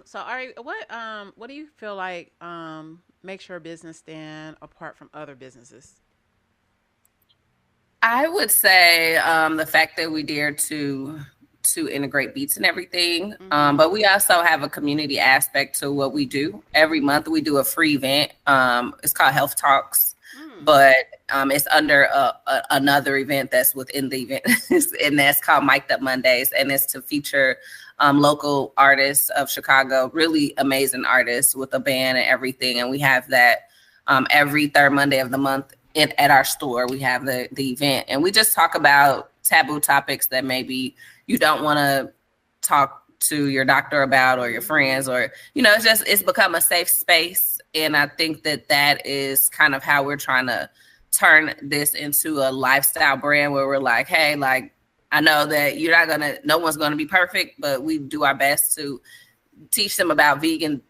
So Ari, what do you feel like makes your business stand apart from other businesses? I would say the fact that we dare to integrate beets and everything. But we also have a community aspect to what we do. Every month we do a free event. It's called Health Talks, but it's under another event that's within the event, and that's called Mic'd Up Mondays, and it's to feature local artists of Chicago, really amazing artists with a band and everything. And we have that every third Monday of the month at our store. We have the event, and we just talk about taboo topics that maybe you don't want to talk to your doctor about, or your friends, or, it's become a safe space. And I think that is kind of how we're trying to turn this into a lifestyle brand, where we're like, hey, like, I know that no one's going to be perfect, but we do our best to teach them about vegan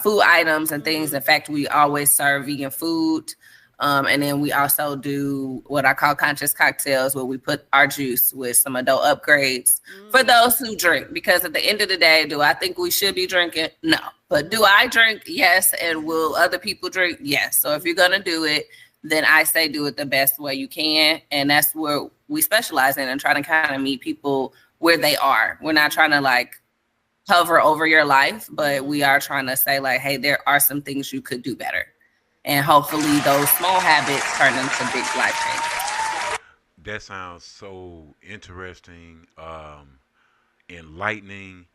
food items and things. In fact, we always serve vegan food. And then we also do what I call conscious cocktails, where we put our juice with some adult upgrades for those who drink. Because at the end of the day, do I think we should be drinking? No. But do I drink? Yes. And will other people drink? Yes. So if you're going to do it, then I say do it the best way you can. And that's where we specialize in, and try to kind of meet people where they are. We're not trying to like hover over your life, but we are trying to say like, hey, there are some things you could do better. And hopefully those small habits turn into big life changes. That sounds so interesting, enlightening.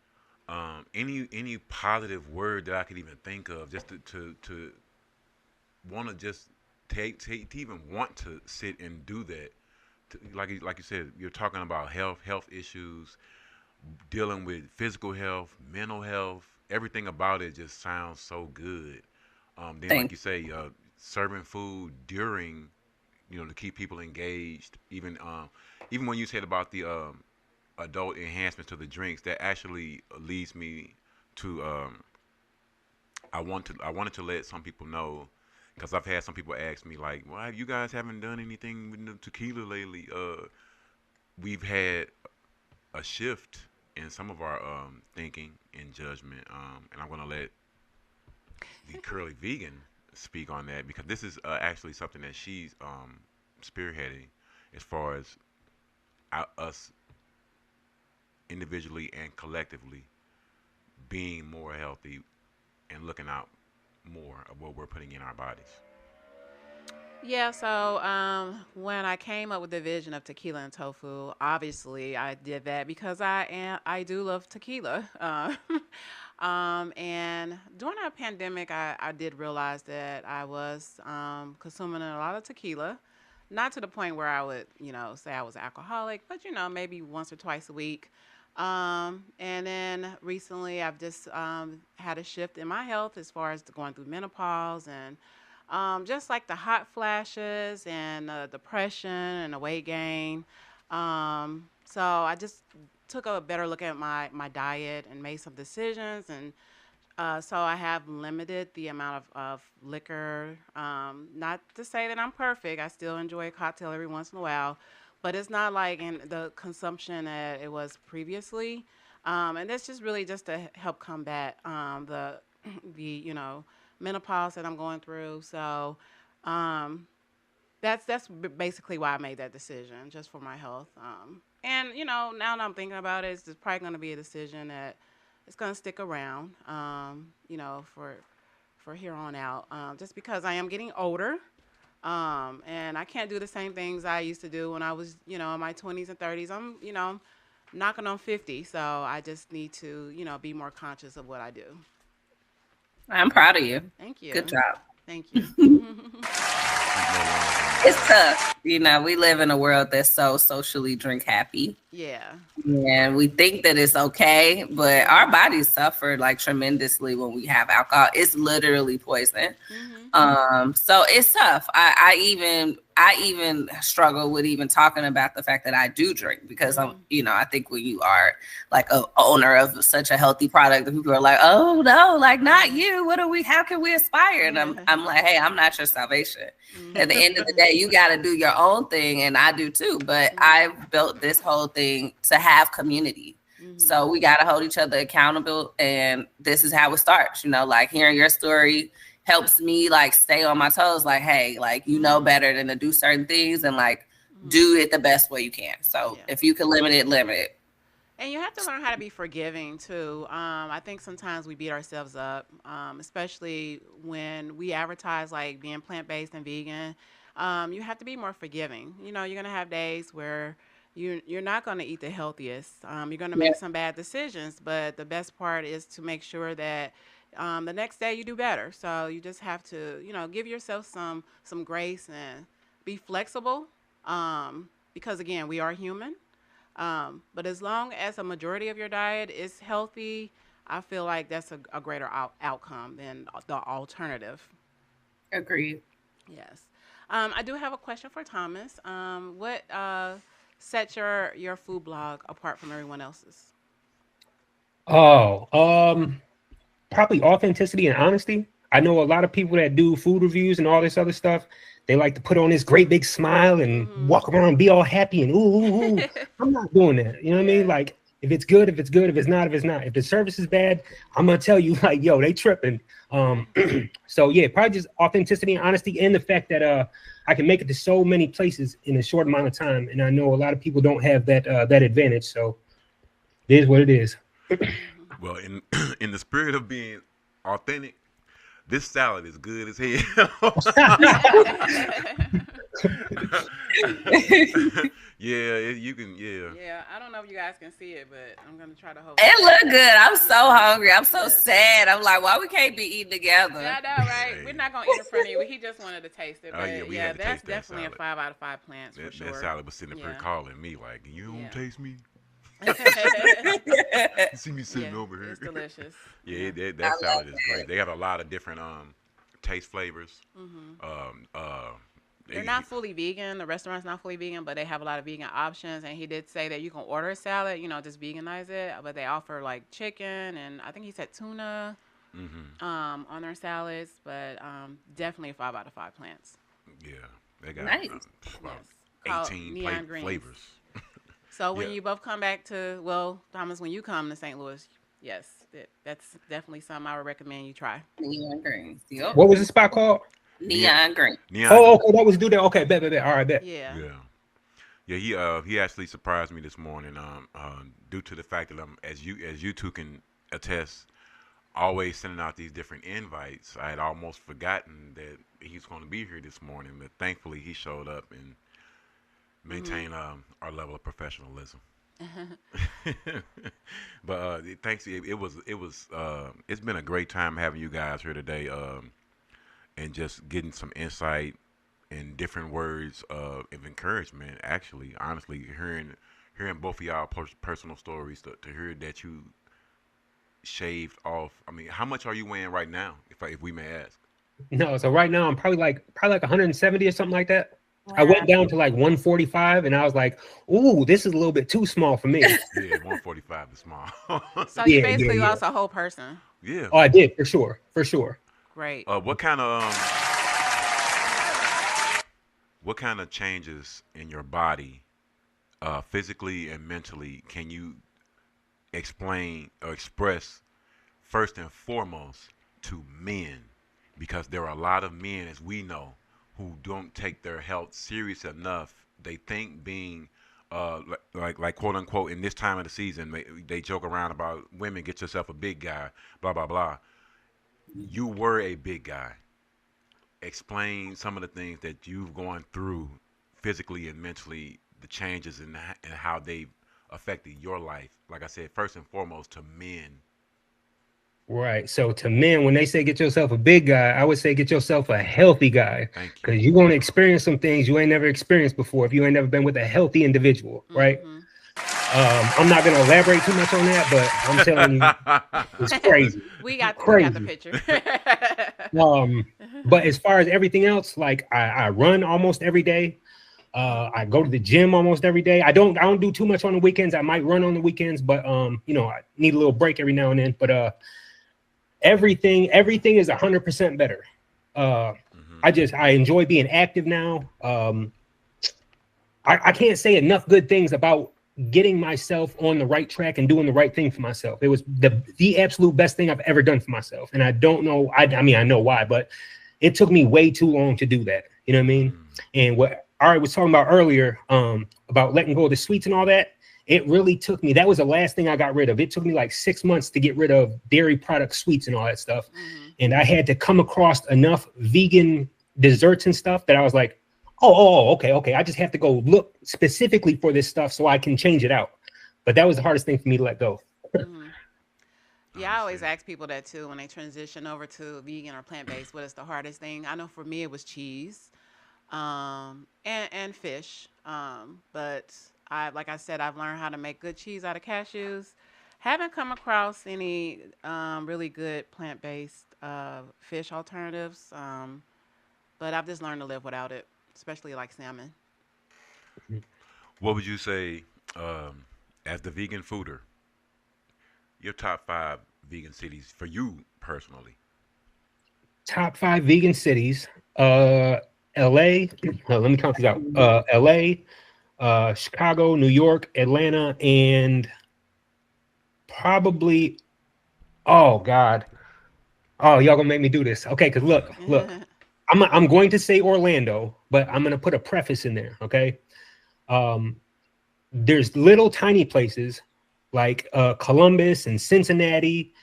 Any positive word that I could even think of, just to want to just to even want to sit and do that. Like you said, you're talking about health issues, dealing with physical health, mental health. Everything about it just sounds so good. Then, like you say, serving food during, to keep people engaged. Even when you said about the adult enhancements to the drinks, that actually leads me to I wanted to let some people know, because I've had some people ask me like, why you guys haven't done anything with the tequila lately? We've had a shift in some of our thinking and judgment, and I'm gonna let the curly vegan speak on that because this is actually something that she's spearheading as far as us individually and collectively being more healthy and looking out more of what we're putting in our bodies. Yeah, so when I came up with the vision of tequila and tofu, obviously I did that because I do love tequila. And during our pandemic, I did realize that I was consuming a lot of tequila, not to the point where I would, say I was alcoholic, but maybe once or twice a week. And then recently, I've just had a shift in my health as far as going through menopause and just like the hot flashes and depression and the weight gain. So I just took a better look at my diet and made some decisions. And so I have limited the amount of liquor. Not to say that I'm perfect. I still enjoy a cocktail every once in a while. But it's not like in the consumption that it was previously. And that's just really just to help combat the menopause that I'm going through. So that's basically why I made that decision, just for my health. And now that I'm thinking about it, it's just probably going to be a decision that it's going to stick around. For here on out, just because I am getting older. And I can't do the same things I used to do when I was, in my 20s and 30s. I'm knocking on 50, so I just need to, be more conscious of what I do. I'm proud of you. Thank you. Good job. Thank you. It's tough. We live in a world that's so socially drink happy. Yeah. And we think that it's okay, but our bodies suffer like tremendously when we have alcohol. It's literally poison. Mm-hmm. So it's tough. I even struggle with even talking about the fact that I do drink because I think when you are like a owner of such a healthy product, people are like, oh no, like not you. How can we aspire? And I'm like, hey, I'm not your salvation. Mm-hmm. At the end of the day, you got to do your own thing. And I do too. But I've built this whole thing to have community. Mm-hmm. So we got to hold each other accountable. And this is how it starts, like hearing your story helps me like stay on my toes. Like, hey, like, better than to do certain things and like do it the best way you can. So if you can limit it. And you have to learn how to be forgiving too. I think sometimes we beat ourselves up, especially when we advertise like being plant-based and vegan. You have to be more forgiving. You're going to have days where you're not going to eat the healthiest. You're going to make some bad decisions, but the best part is to make sure that the next day you do better. So you just have to, give yourself some grace and be flexible. Because again, we are human. But as long as a majority of your diet is healthy, I feel like that's a greater outcome than the alternative. Agreed. Yes. I do have a question for Thomas. What sets your food blog apart from everyone else's? Probably authenticity and honesty. I know a lot of people that do food reviews and all this other stuff. They like to put on this great big smile and walk around and be all happy and ooh. I'm not doing that. You know what I mean? Like if it's good, if it's good. If it's not, if it's not. If the service is bad, I'm gonna tell you like, yo, they tripping. So yeah, probably just authenticity and honesty, and the fact that I can make it to so many places in a short amount of time, and I know a lot of people don't have that advantage. So it is what it is. Well, in the spirit of being authentic, this salad is good as hell. You can. Yeah, I don't know if you guys can see it, but I'm gonna try to hold. It look good. I'm so hungry. I'm so sad. I'm like, why we can't be eating together? Yeah, I know, right? We're not gonna eat in front of you. He just wanted to taste it. But we had to that's taste that definitely salad. a 5 out of 5 plants for sure. That salad was sitting up here calling me like, you don't taste me. You see me sitting over here. It's delicious. That salad is great. They have a lot of different taste flavors. They're not fully vegan. The restaurant's not fully vegan, but they have a lot of vegan options. And he did say that you can order a salad, just veganize it. But they offer like chicken and I think he said tuna. on their salads, but definitely 5 out of 5 plants. Yeah, they got Nice. about Yes. Called 18 neon greens. flavors. So when Yeah. you both come back to, well, Thomas, when you come to St. Louis, yes, that's definitely something I would recommend you try. Neon greens. Yep. What was the spot called? Neon green. Neon. Oh, okay, that was do that. Okay, bet. All right, bet. Yeah. Yeah. He actually surprised me this morning. Due to the fact that as you two can attest, always sending out these different invites. I had almost forgotten that he's going to be here this morning, but thankfully he showed up and maintained our level of professionalism. But thanks. It's been a great time having you guys here today, and just getting some insight and different words of encouragement. Actually, honestly, hearing both of y'all personal stories to hear that you shaved off. I mean, how much are you weighing right now, if we may ask? No, so right now I'm probably like 170 or something like that. Wow. I went down to like 145, and I was like, "Ooh, this is a little bit too small for me." Yeah, 145 is small. So you basically lost a whole person. Yeah. Oh, I did for sure. Great. What kind of changes in your body, physically and mentally, can you explain or express first and foremost to men? Because there are a lot of men, as we know, who don't take their health serious enough. They think being like quote unquote in this time of the season, they joke around about women, get yourself a big guy, blah blah blah. You were a big guy. Explain some of the things that you've gone through physically and mentally, the changes and how they've affected your life. Like I said, first and foremost to men. Right. So to men, when they say get yourself a big guy, I would say get yourself a healthy guy. Thank you. Because you're going to experience some things you ain't never experienced before if you ain't never been with a healthy individual, right? I'm not going to elaborate too much on that, but I'm telling you, it's crazy. We got the picture. But as far as everything else, like I run almost every day. I go to the gym almost every day. I don't do too much on the weekends. I might run on the weekends, but I need a little break every now and then. But everything is 100% better. I enjoy being active now. I can't say enough good things about getting myself on the right track and doing the right thing for myself. It was the absolute best thing I've ever done for myself. And I don't know, I know why, but it took me way too long to do that. You know what I mean? And what Ari was talking about earlier, about letting go of the sweets and all that, it really took me, that was the last thing I got rid of. It took me like 6 months to get rid of dairy product sweets and all that stuff. And I had to come across enough vegan desserts and stuff that I was like, okay. I just have to go look specifically for this stuff so I can change it out. But that was the hardest thing for me to let go. Yeah, I always ask people that too when they transition over to vegan or plant-based. What is the hardest thing? I know for me it was cheese, and fish. But like I said, I've learned how to make good cheese out of cashews. Haven't come across any really good plant-based fish alternatives. But I've just learned to live without it, especially like salmon. What would you say, as the vegan fooder, your top 5 vegan cities for you personally? Top 5 vegan cities, LA, let me count these out. LA, Chicago, New York, Atlanta, and probably, oh God. Oh, y'all gonna make me do this. Okay, because look. I'm going to say Orlando, but I'm gonna put a preface in there, okay? There's little tiny places like Columbus and Cincinnati,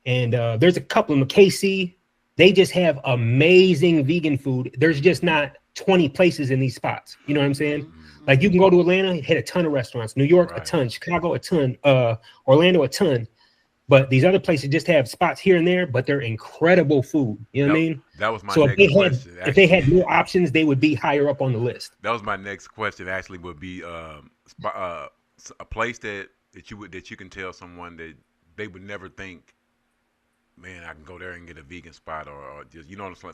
and there's a couple in KC. They just have amazing vegan food. There's just not 20 places in these spots. You know what I'm saying? Like you can go to Atlanta, hit a ton of restaurants. New York, a ton. Chicago, a ton. Orlando, a ton. But these other places just have spots here and there, but they're incredible food. You know what I mean? That was my next question. If they had more options, they would be higher up on the list. That was my next question. Actually, would be a place that you can tell someone that they would never think, man, I can go there and get a vegan spot, or just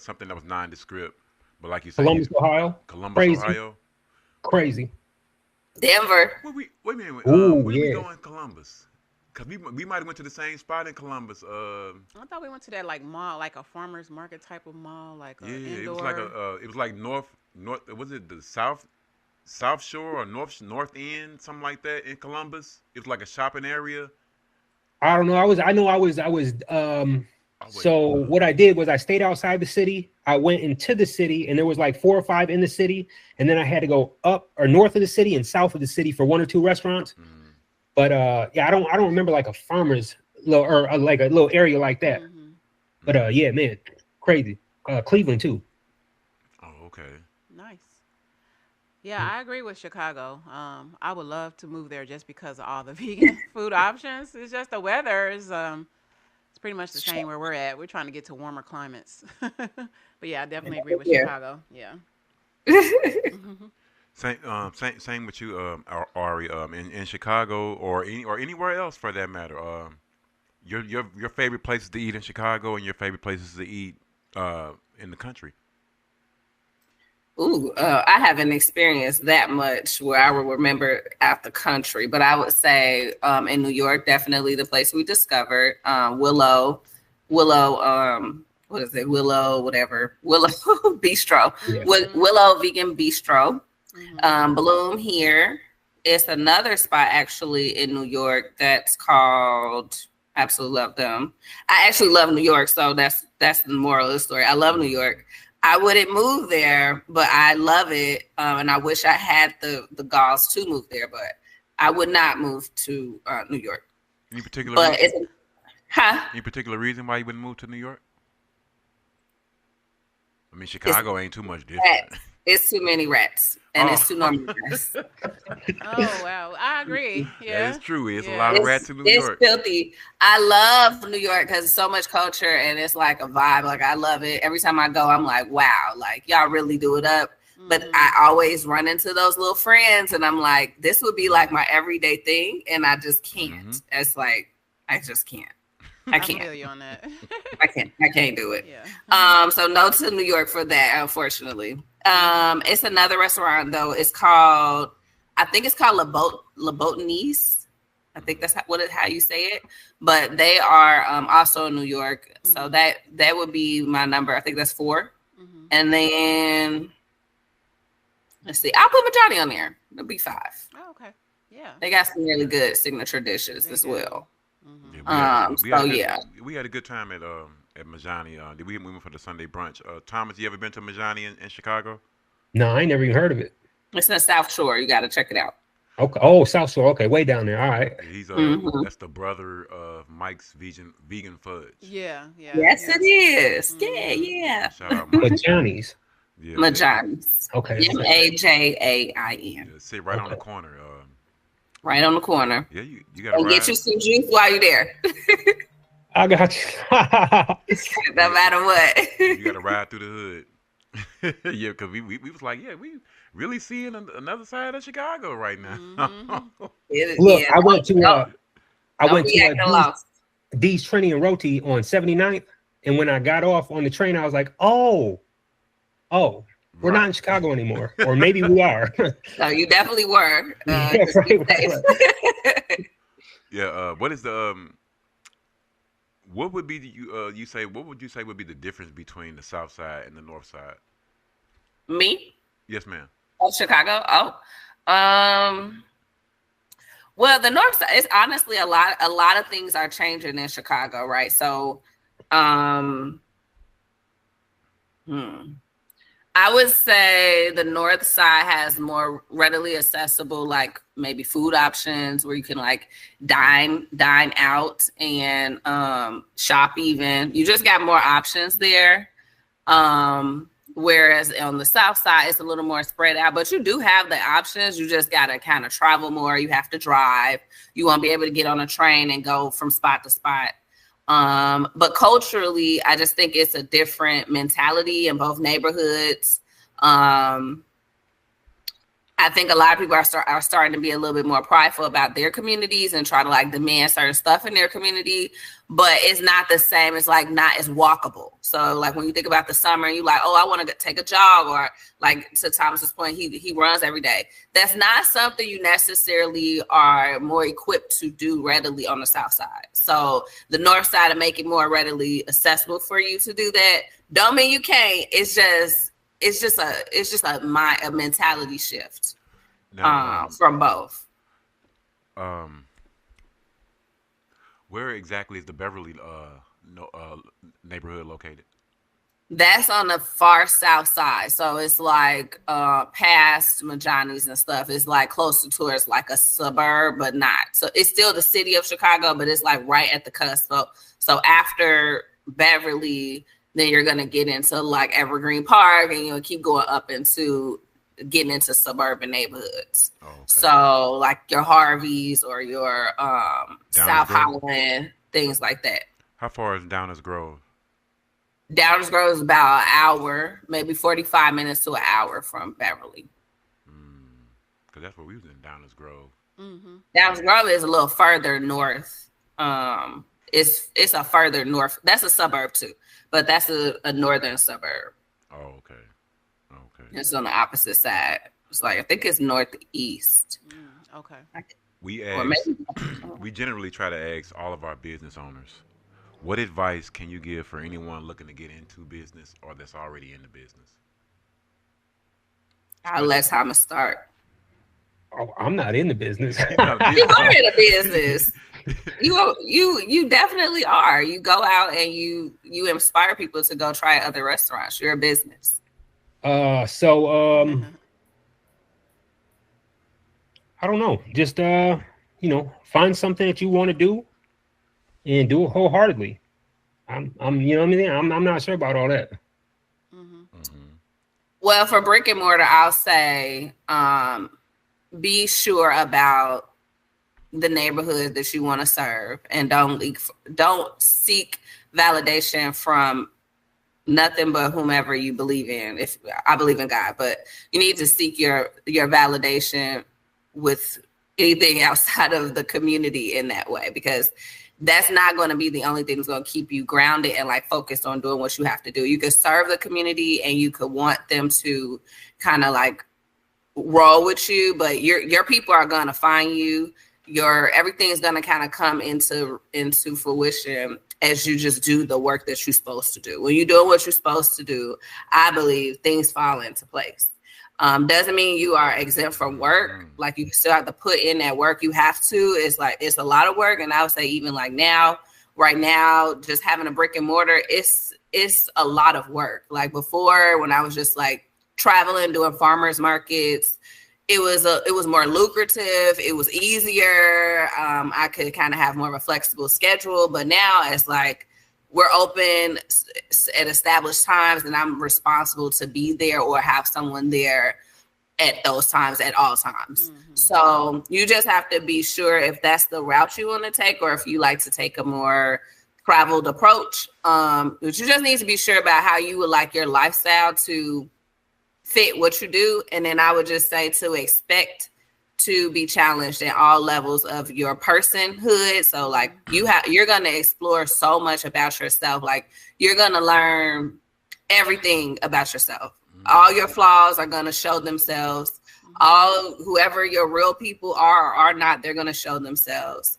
something that was nondescript. But like you said, Columbus, Ohio. Crazy. Ohio. Crazy. Denver. Wait a minute. Ooh, where we going, Columbus? Cause we might have went to the same spot in Columbus. I thought we went to that like mall, like a farmer's market type of mall, like a Yeah, indoor. it was like it was like north. Was it the South Shore or North End, something like that in Columbus? It was like a shopping area. I don't know. I was. So what I did was I stayed outside the city. I went into the city, and there was like 4 or 5 in the city, and then I had to go up or north of the city and south of the city for 1 or 2 restaurants. Mm. But yeah, I don't remember like a farmer's or like a little area like that. Mm-hmm. But yeah, man, crazy. Cleveland too. Oh, okay. Nice. Yeah, I agree with Chicago. I would love to move there just because of all the vegan food options. It's just the weather is it's pretty much the same where we're at. We're trying to get to warmer climates. But yeah, I definitely agree with Chicago. Yeah. Same with you, Ari. In Chicago or anywhere else for that matter. Your favorite places to eat in Chicago and your favorite places to eat in the country. Ooh, I haven't experienced that much where I will remember out the country, but I would say in New York, definitely the place we discovered, Willow, what is it? Willow Bistro, Yeah. Willow Vegan Bistro. Mm-hmm. Bloom here. It's another spot actually in New York that's called. Absolutely love them. I actually love New York, so that's the moral of the story. I love New York. I wouldn't move there, but I love it, and I wish I had the galls to move there, but I would not move to New York. Any particular But reason? Huh? Any particular reason why you wouldn't move to New York? I mean, Chicago ain't too much different. Rats. It's too many rats, and it's too numerous. Oh wow, I agree. Yeah, That is true. It's a lot of rats in New York. It's filthy. I love New York because it's so much culture and it's like a vibe. Like I love it. Every time I go, I'm like, wow, like y'all really do it up. Mm-hmm. But I always run into those little friends, and I'm like, this would be like my everyday thing, and I just can't. Mm-hmm. It's like I just can't. I feel you on that. I can't do it. Yeah. So no to New York for that, unfortunately. It's another restaurant though. It's called, I think it's called Le Botanise. I think that's how you say it. But they are also in New York. Mm-hmm. So that would be my number. I think that's 4. Mm-hmm. And then let's see. I'll put Majani on there. It'll be 5. Oh, okay. Yeah. They got some really good signature dishes as well. Mm-hmm. We had a good time at Majani. We went for the Sunday brunch. Thomas, you ever been to Majani in Chicago? No, I ain't never even heard of it. It's in the South Shore. You got to check it out. Okay. Oh, South Shore. Okay, way down there. All right. He's that's the brother of Mike's vegan fudge. Yeah. Yes, it is. Mm-hmm. Yeah. Shout out Mike. Majani's. Yeah, Majani's. Okay. Majain. Yeah, sit right on the corner. Right on the corner. Yeah, you got to And get you some juice while you're there. I got you. No matter what. You got to ride through the hood. Yeah, because we was like, yeah, we really seeing another side of Chicago right now. Mm-hmm. Look, I went to lost. D's Trini and Roti on 79th, and when I got off on the train, I was like, oh, we're not in Chicago anymore, or maybe we are. No, you definitely were. Right. Yeah. What is the what would be what would you say would be the difference between the South Side and the North Side? Me? Yes, ma'am. Oh, Chicago. Well, the North Side is honestly a lot of things are changing in Chicago, right? So, I would say the North Side has more readily accessible, like maybe food options where you can like dine out and shop even. You just got more options there. Whereas on the South Side, it's a little more spread out, but you do have the options. You just got to kind of travel more. You have to drive. You won't be able to get on a train and go from spot to spot. But culturally, I just think it's a different mentality in both neighborhoods. I I think a lot of people are starting to be a little bit more prideful about their communities and try to like demand certain stuff in their community, but it's not the same. It's like not as walkable. So like when you think about the summer and you like, oh, I want to take a jog, or like to Thomas's point, he runs every day. That's not something you necessarily are more equipped to do readily on the south side. So the north side to make it more readily accessible for you to do that. Don't mean you can't. It's just a mentality shift from both. Where exactly is the Beverly neighborhood located? That's on the far south side. So it's like past Majani's and stuff. It's like closer towards like a suburb, but not. So it's still the city of Chicago, but it's like right at the cusp. So after Beverly, then you're going to get into like Evergreen Park, and you'll keep going up into getting into suburban neighborhoods. Oh, okay. So like your Harveys or your South Holland, things like that. How far is Downers Grove? Downers Grove is about an hour, maybe 45 minutes to an hour from Beverly. Because that's where we was in, Downers Grove. Mm-hmm. Downers Grove is a little further north. It's a further north. That's a suburb too. But that's a northern suburb. Oh, okay. Okay. It's on the opposite side. It's like, I think it's northeast. Okay. We generally try to ask all of our business owners, what advice can you give for anyone looking to get into business or that's already in the business? I'll let Thomas start. Oh, I'm not in the business. You are in a business. You definitely are. You go out and you inspire people to go try other restaurants. You're a business. I don't know. Just find something that you want to do and do it wholeheartedly. I'm not sure about all that. Well, for brick and mortar, I'll say be sure about the neighborhood that you want to serve, and don't seek validation from nothing but whomever you believe in. If I believe in God, but you need to seek your validation with anything outside of the community in that way, because that's not going to be the only thing that's going to keep you grounded and like focused on doing what you have to do. You could serve the community and you could want them to kind of like roll with you, but your people are going to find you. Everything is going to kind of come into fruition as you just do the work that you're supposed to do. When you're doing what you're supposed to do, I believe things fall into place. Doesn't mean you are exempt from work. Like you still have to put in that work. You have to. It's a lot of work. And I would say even like right now, just having a brick and mortar, it's a lot of work. Like before, when I was just like traveling, doing farmers markets, it was more lucrative. It was easier. I could kind of have more of a flexible schedule. But now it's like we're open at established times, and I'm responsible to be there or have someone there at those times at all times. Mm-hmm. So you just have to be sure if that's the route you want to take, or if you like to take a more traveled approach. But you just need to be sure about how you would like your lifestyle to fit what you do. And then I would just say to expect to be challenged in all levels of your personhood. So like you're going to explore so much about yourself. Like you're going to learn everything about yourself. All your flaws are going to show themselves. Whoever your real people are or are not, they're going to show themselves.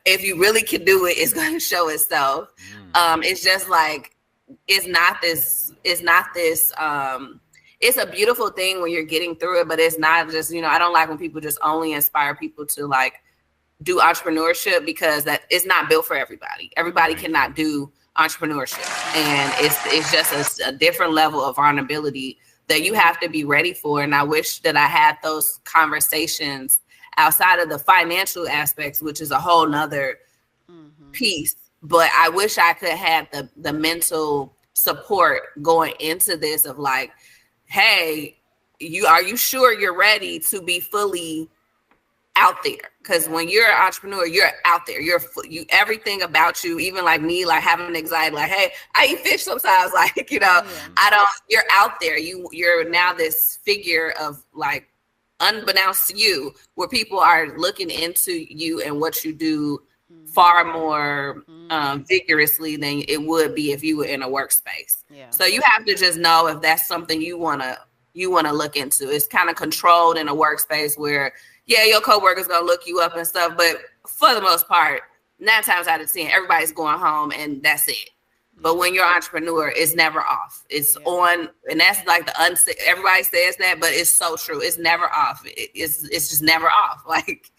If you really can do it, it's going to show itself. It's just like, it's not this, it's a beautiful thing when you're getting through it, but it's not just, I don't like when people just only inspire people to like do entrepreneurship, because that it's not built for everybody. Everybody cannot do entrepreneurship. And it's just a different level of vulnerability that you have to be ready for. And I wish that I had those conversations outside of the financial aspects, which is a whole nother piece. But I wish I could have the mental support going into this of like, hey, are you sure you're ready to be fully out there? Because when you're an entrepreneur, you're out there. You everything about you, even like me, like having anxiety, like, hey, I eat fish sometimes, like, you're out there. You're now this figure of like unbeknownst to you, where people are looking into you and what you do far more vigorously than it would be if you were in a workspace. Yeah. So you have to just know if that's something you wanna look into. It's kind of controlled in a workspace where, yeah, your coworker's gonna look you up and stuff, but for the most part, 9 times out of 10, everybody's going home and that's it. But when you're an entrepreneur, it's never off. It's on, and that's like everybody says that, but it's so true. It's never off. It's just never off. Like,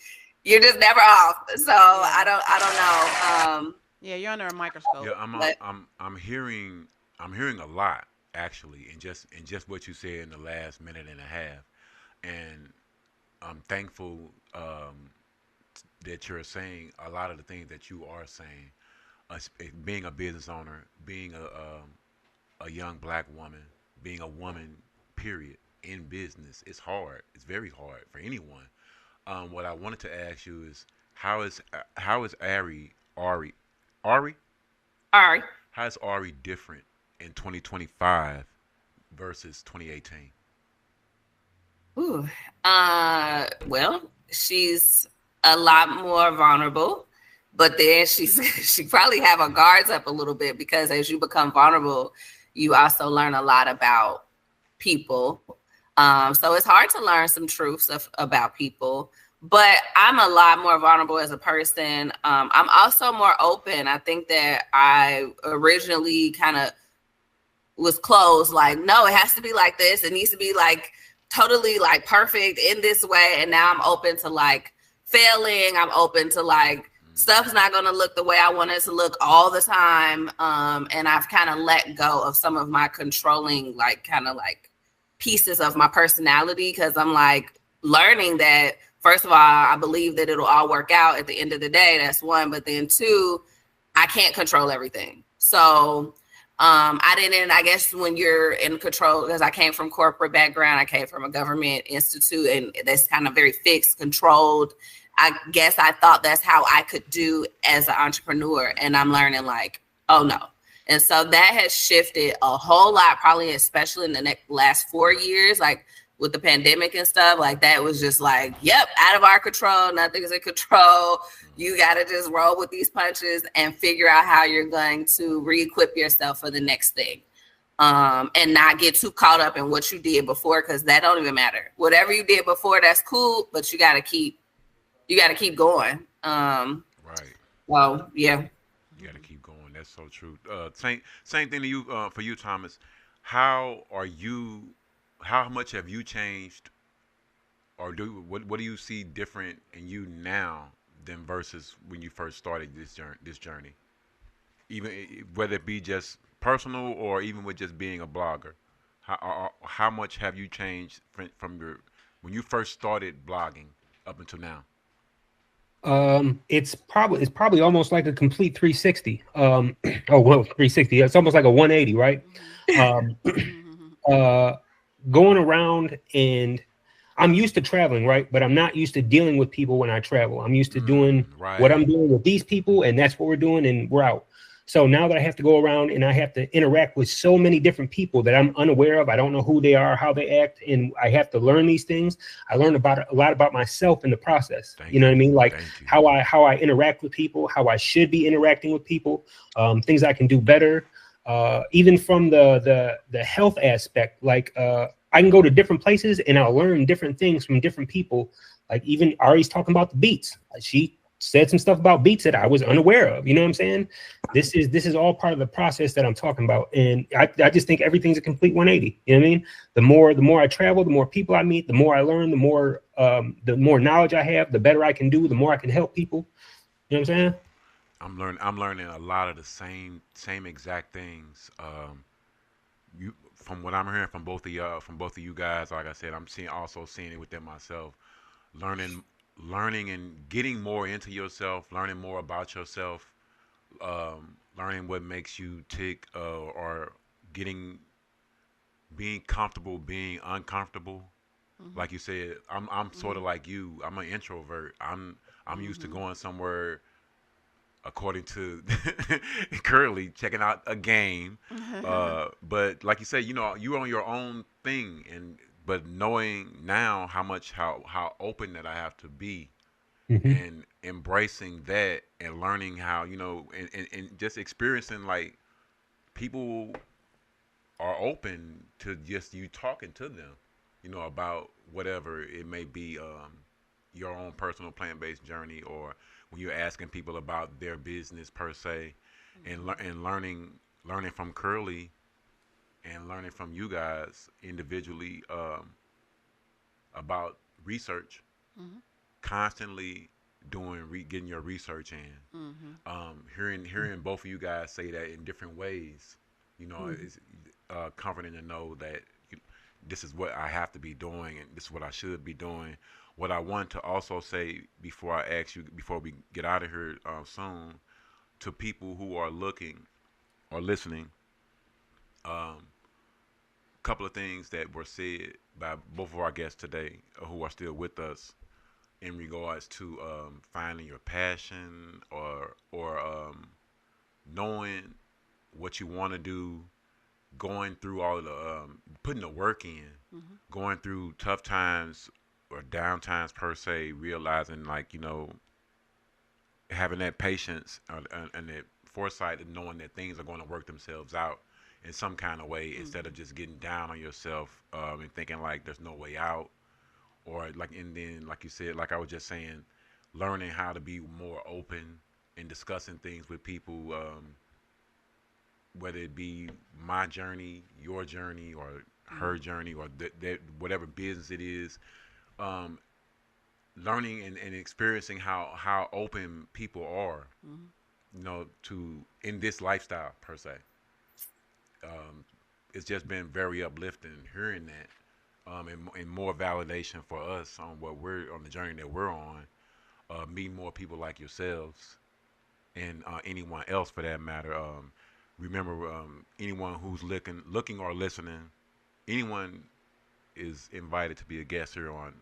you're just never off. So I don't know. Yeah, you're under a microscope. Yeah, I'm hearing a lot actually in just what you said in the last minute and a half, and I'm thankful that you're saying a lot of the things that you are saying. Being a business owner, being a young black woman, being a woman, period, in business, it's hard. It's very hard for anyone. What I wanted to ask you is how is Ari? How is Ari different in 2025 versus 2018? Ooh, well, she's a lot more vulnerable, but then she probably have her guards up a little bit, because as you become vulnerable, you also learn a lot about people. So it's hard to learn some truths about people, but I'm a lot more vulnerable as a person. I'm also more open. I think that I originally kind of was closed, like, no, it has to be like this. It needs to be like totally like perfect in this way. And now I'm open to like failing. I'm open to like stuff's not going to look the way I want it to look all the time. And I've kind of let go of some of my controlling, like kind of like pieces of my personality, because I'm like learning that, first of all, I believe that it'll all work out at the end of the day. That's one. But then 2, I can't control everything. So I guess when you're in control, because I came from corporate background, I came from a government institute, and that's kind of very fixed, controlled. I guess I thought that's how I could do as an entrepreneur. And I'm learning like, oh no. And so that has shifted a whole lot, probably especially in the last 4 years, like with the pandemic and stuff. Like that was just like, yep, out of our control. Nothing's in control. You got to just roll with these punches and figure out how you're going to re-equip yourself for the next thing. And not get too caught up in what you did before, because that don't even matter. Whatever you did before, that's cool, but you got to keep going. Right. Well, yeah. You got to keep going. That's so true. Same thing to you, for you, Thomas. How much have you changed, or what do you see different in you now than versus when you first started this journey? Even whether it be just personal or even with just being a blogger, how much have you changed from when you first started blogging up until now? It's probably almost like a complete 360. 360. It's almost like a 180, right? Going around, and I'm used to traveling, right? But I'm not used to dealing with people when I travel. I'm used to doing what I'm doing with these people, and that's what we're doing, and we're out. So now that I have to go around and I have to interact with so many different people that I'm unaware of, I don't know who they are, how they act, and I have to learn these things. I learned a lot about myself in the process. You know what I mean? Like how I interact with people, how I should be interacting with people, things I can do better. Even from the health aspect, like I can go to different places and I'll learn different things from different people. Like even Ari's talking about the beets. She said some stuff about beets that I was unaware of. You know what I'm saying? This is all part of the process that I'm talking about. And I just think everything's a complete 180. You know what I mean? The more I travel, the more people I meet, the more I learn, the more knowledge I have, the better I can do, the more I can help people. You know what I'm saying? I'm learning a lot of the same exact things. From what I'm hearing from both of you guys, like I said, I'm seeing it within myself. Learning and getting more into yourself, learning more about yourself, learning what makes you tick, or being comfortable being uncomfortable. Like you said, I'm sort of like you. I'm an introvert. I'm used to going somewhere, according to currently checking out a game. But like you said, you're on your own thing, and but knowing now how open that I have to be, Hmm. and embracing that, and learning how, and just experiencing, like, people are open to just you talking to them, about whatever it may be, your own personal plant-based journey, or when you're asking people about their business per se, and learning from Curly, and learning from you guys individually, about research, Mm-hmm. constantly getting your research in, Mm-hmm. hearing both of you guys say that in different ways, Hmm. it's comforting to know that this is what I have to be doing, and this is what I should be doing. What I want to also say before we get out of here soon, to people who are looking or listening, um, couple of things that were said by both of our guests today, who are still with us, in regards to finding your passion, or knowing what you want to do, going through all the putting the work in, Mm-hmm. going through tough times or down times per se, realizing, like, having that patience, and that foresight of knowing that things are going to work themselves out in some kind of way, instead Mm-hmm. of just getting down on yourself, and thinking like there's no way out, or like, and then, like you said, like I was just saying, learning how to be more open and discussing things with people, whether it be my journey, your journey, or her journey, or whatever business it is, um, learning and experiencing how open people are, Mm-hmm. to in this lifestyle per se. Um, it's just been very uplifting hearing that, and more validation for us on what we're on the journey that we're on, meeting more people like yourselves, and anyone else for that matter. Remember, anyone who's looking or listening, anyone is invited to be a guest here on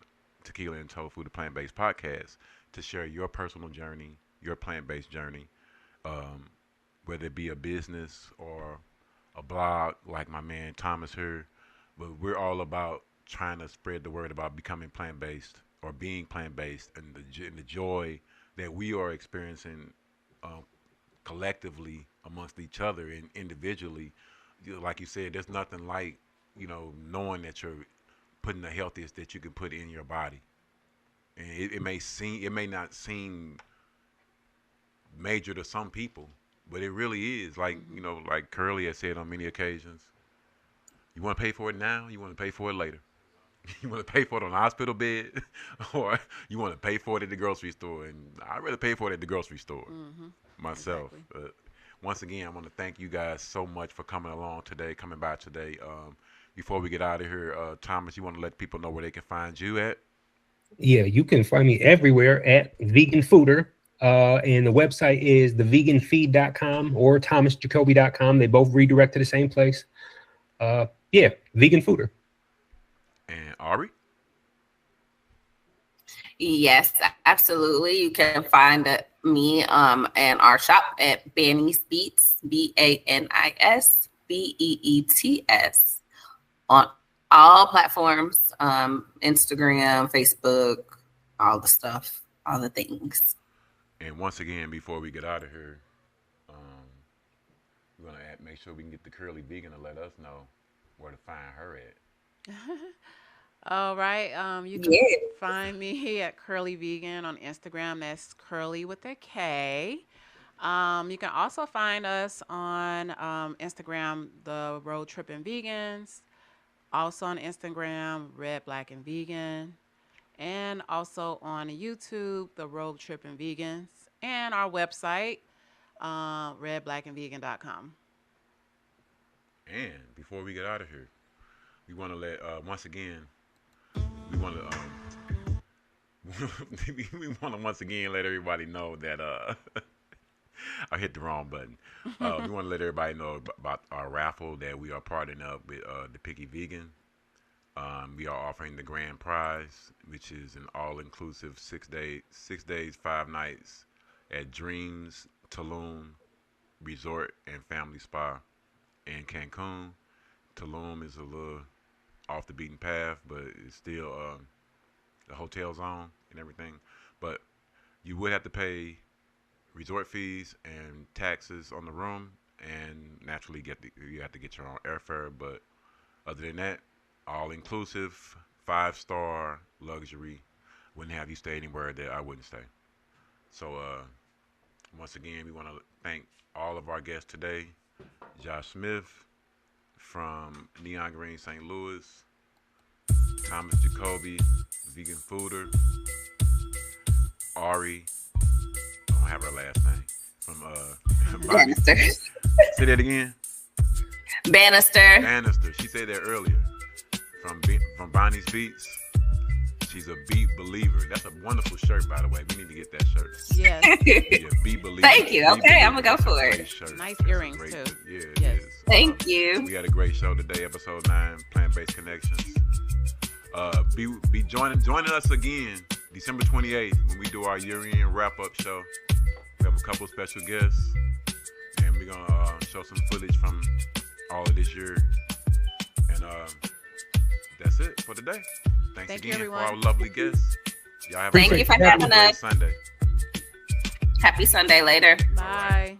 Tequila and Tofu, the plant-based podcast, to share your personal journey, your plant-based journey, um, whether it be a business or a blog like my man Thomas here. But we're all about trying to spread the word about becoming plant-based, or being plant-based, and the joy that we are experiencing, um, collectively amongst each other and individually. Like you said, there's nothing like, knowing that you're putting the healthiest that you can put in your body. And it may not seem major to some people, but it really is. Like, Mm-hmm. like Curly has said on many occasions, you want to pay for it now, you want to pay for it later. You want to pay for it on a hospital bed, or you want to pay for it at the grocery store. And I'd rather pay for it at the grocery store Mm-hmm. myself. Exactly. Once again, I want to thank you guys so much for coming by today. Before we get out of here, Thomas, you want to let people know where they can find you at? Yeah, you can find me everywhere at veganfooder. And the website is theveganfeed.com or thomasjacoby.com. They both redirect to the same place. Yeah, vegan fooder. And Ari? Yes, absolutely. You can find me and our shop at Banis Beets, BANIS BEETS, on all platforms, Instagram, Facebook, all the stuff, all the things. And once again, before we get out of here, um, we're gonna make sure we can get the Curly Vegan to let us know where to find her at. All right. You can Yeah. find me at Curly Vegan on Instagram. That's Curly with a K. You can also find us on Instagram, the Road Tripping Vegans. Also on Instagram, Red, Black, and Vegan. And also on YouTube, the Road Tripping Vegans. And our website, redblackandvegan.com. And before we get out of here, we want to let once again we want to we want to once again let everybody know that I hit the wrong button. We want to let everybody know about our raffle that we are partnering up with the Picky Vegan. We are offering the grand prize, which is an all-inclusive 6 days, 5 nights at Dreams Tulum Resort and Family Spa in Cancun. Tulum is a little off the beaten path, but it's still the hotel zone and everything. But you would have to pay resort fees and taxes on the room, and naturally you have to get your own airfare. But other than that, all inclusive, 5-star luxury. Wouldn't have you stay anywhere that I wouldn't stay. So once again, we want to thank all of our guests today. Josh Smith from Neon Green St. Louis, Thomas Jacoby, veganfooder, Ari, I don't have her last name, from Bannister. Say that again. Bannister. She said that earlier. From Bonnie's Beets. She's a beet believer. That's a wonderful shirt, by the way. We need to get that shirt. Yes. Yeah, beet believer. Thank you. Beet Okay, I'm believer. gonna go for That's a it. great shirt. Nice That's earrings, great, too. Yeah, Yes. it is. Thank you. We had a great show today, episode 9, plant-based connections. Be joining us again December 28th when we do our year-end wrap-up show. We have a couple special guests, and we're gonna show some footage from all of this year. And that's it for today. Thanks Thank you, again for everyone. our lovely guests. Y'all have Thank a you for great having us. Sunday. Happy Sunday later. Bye.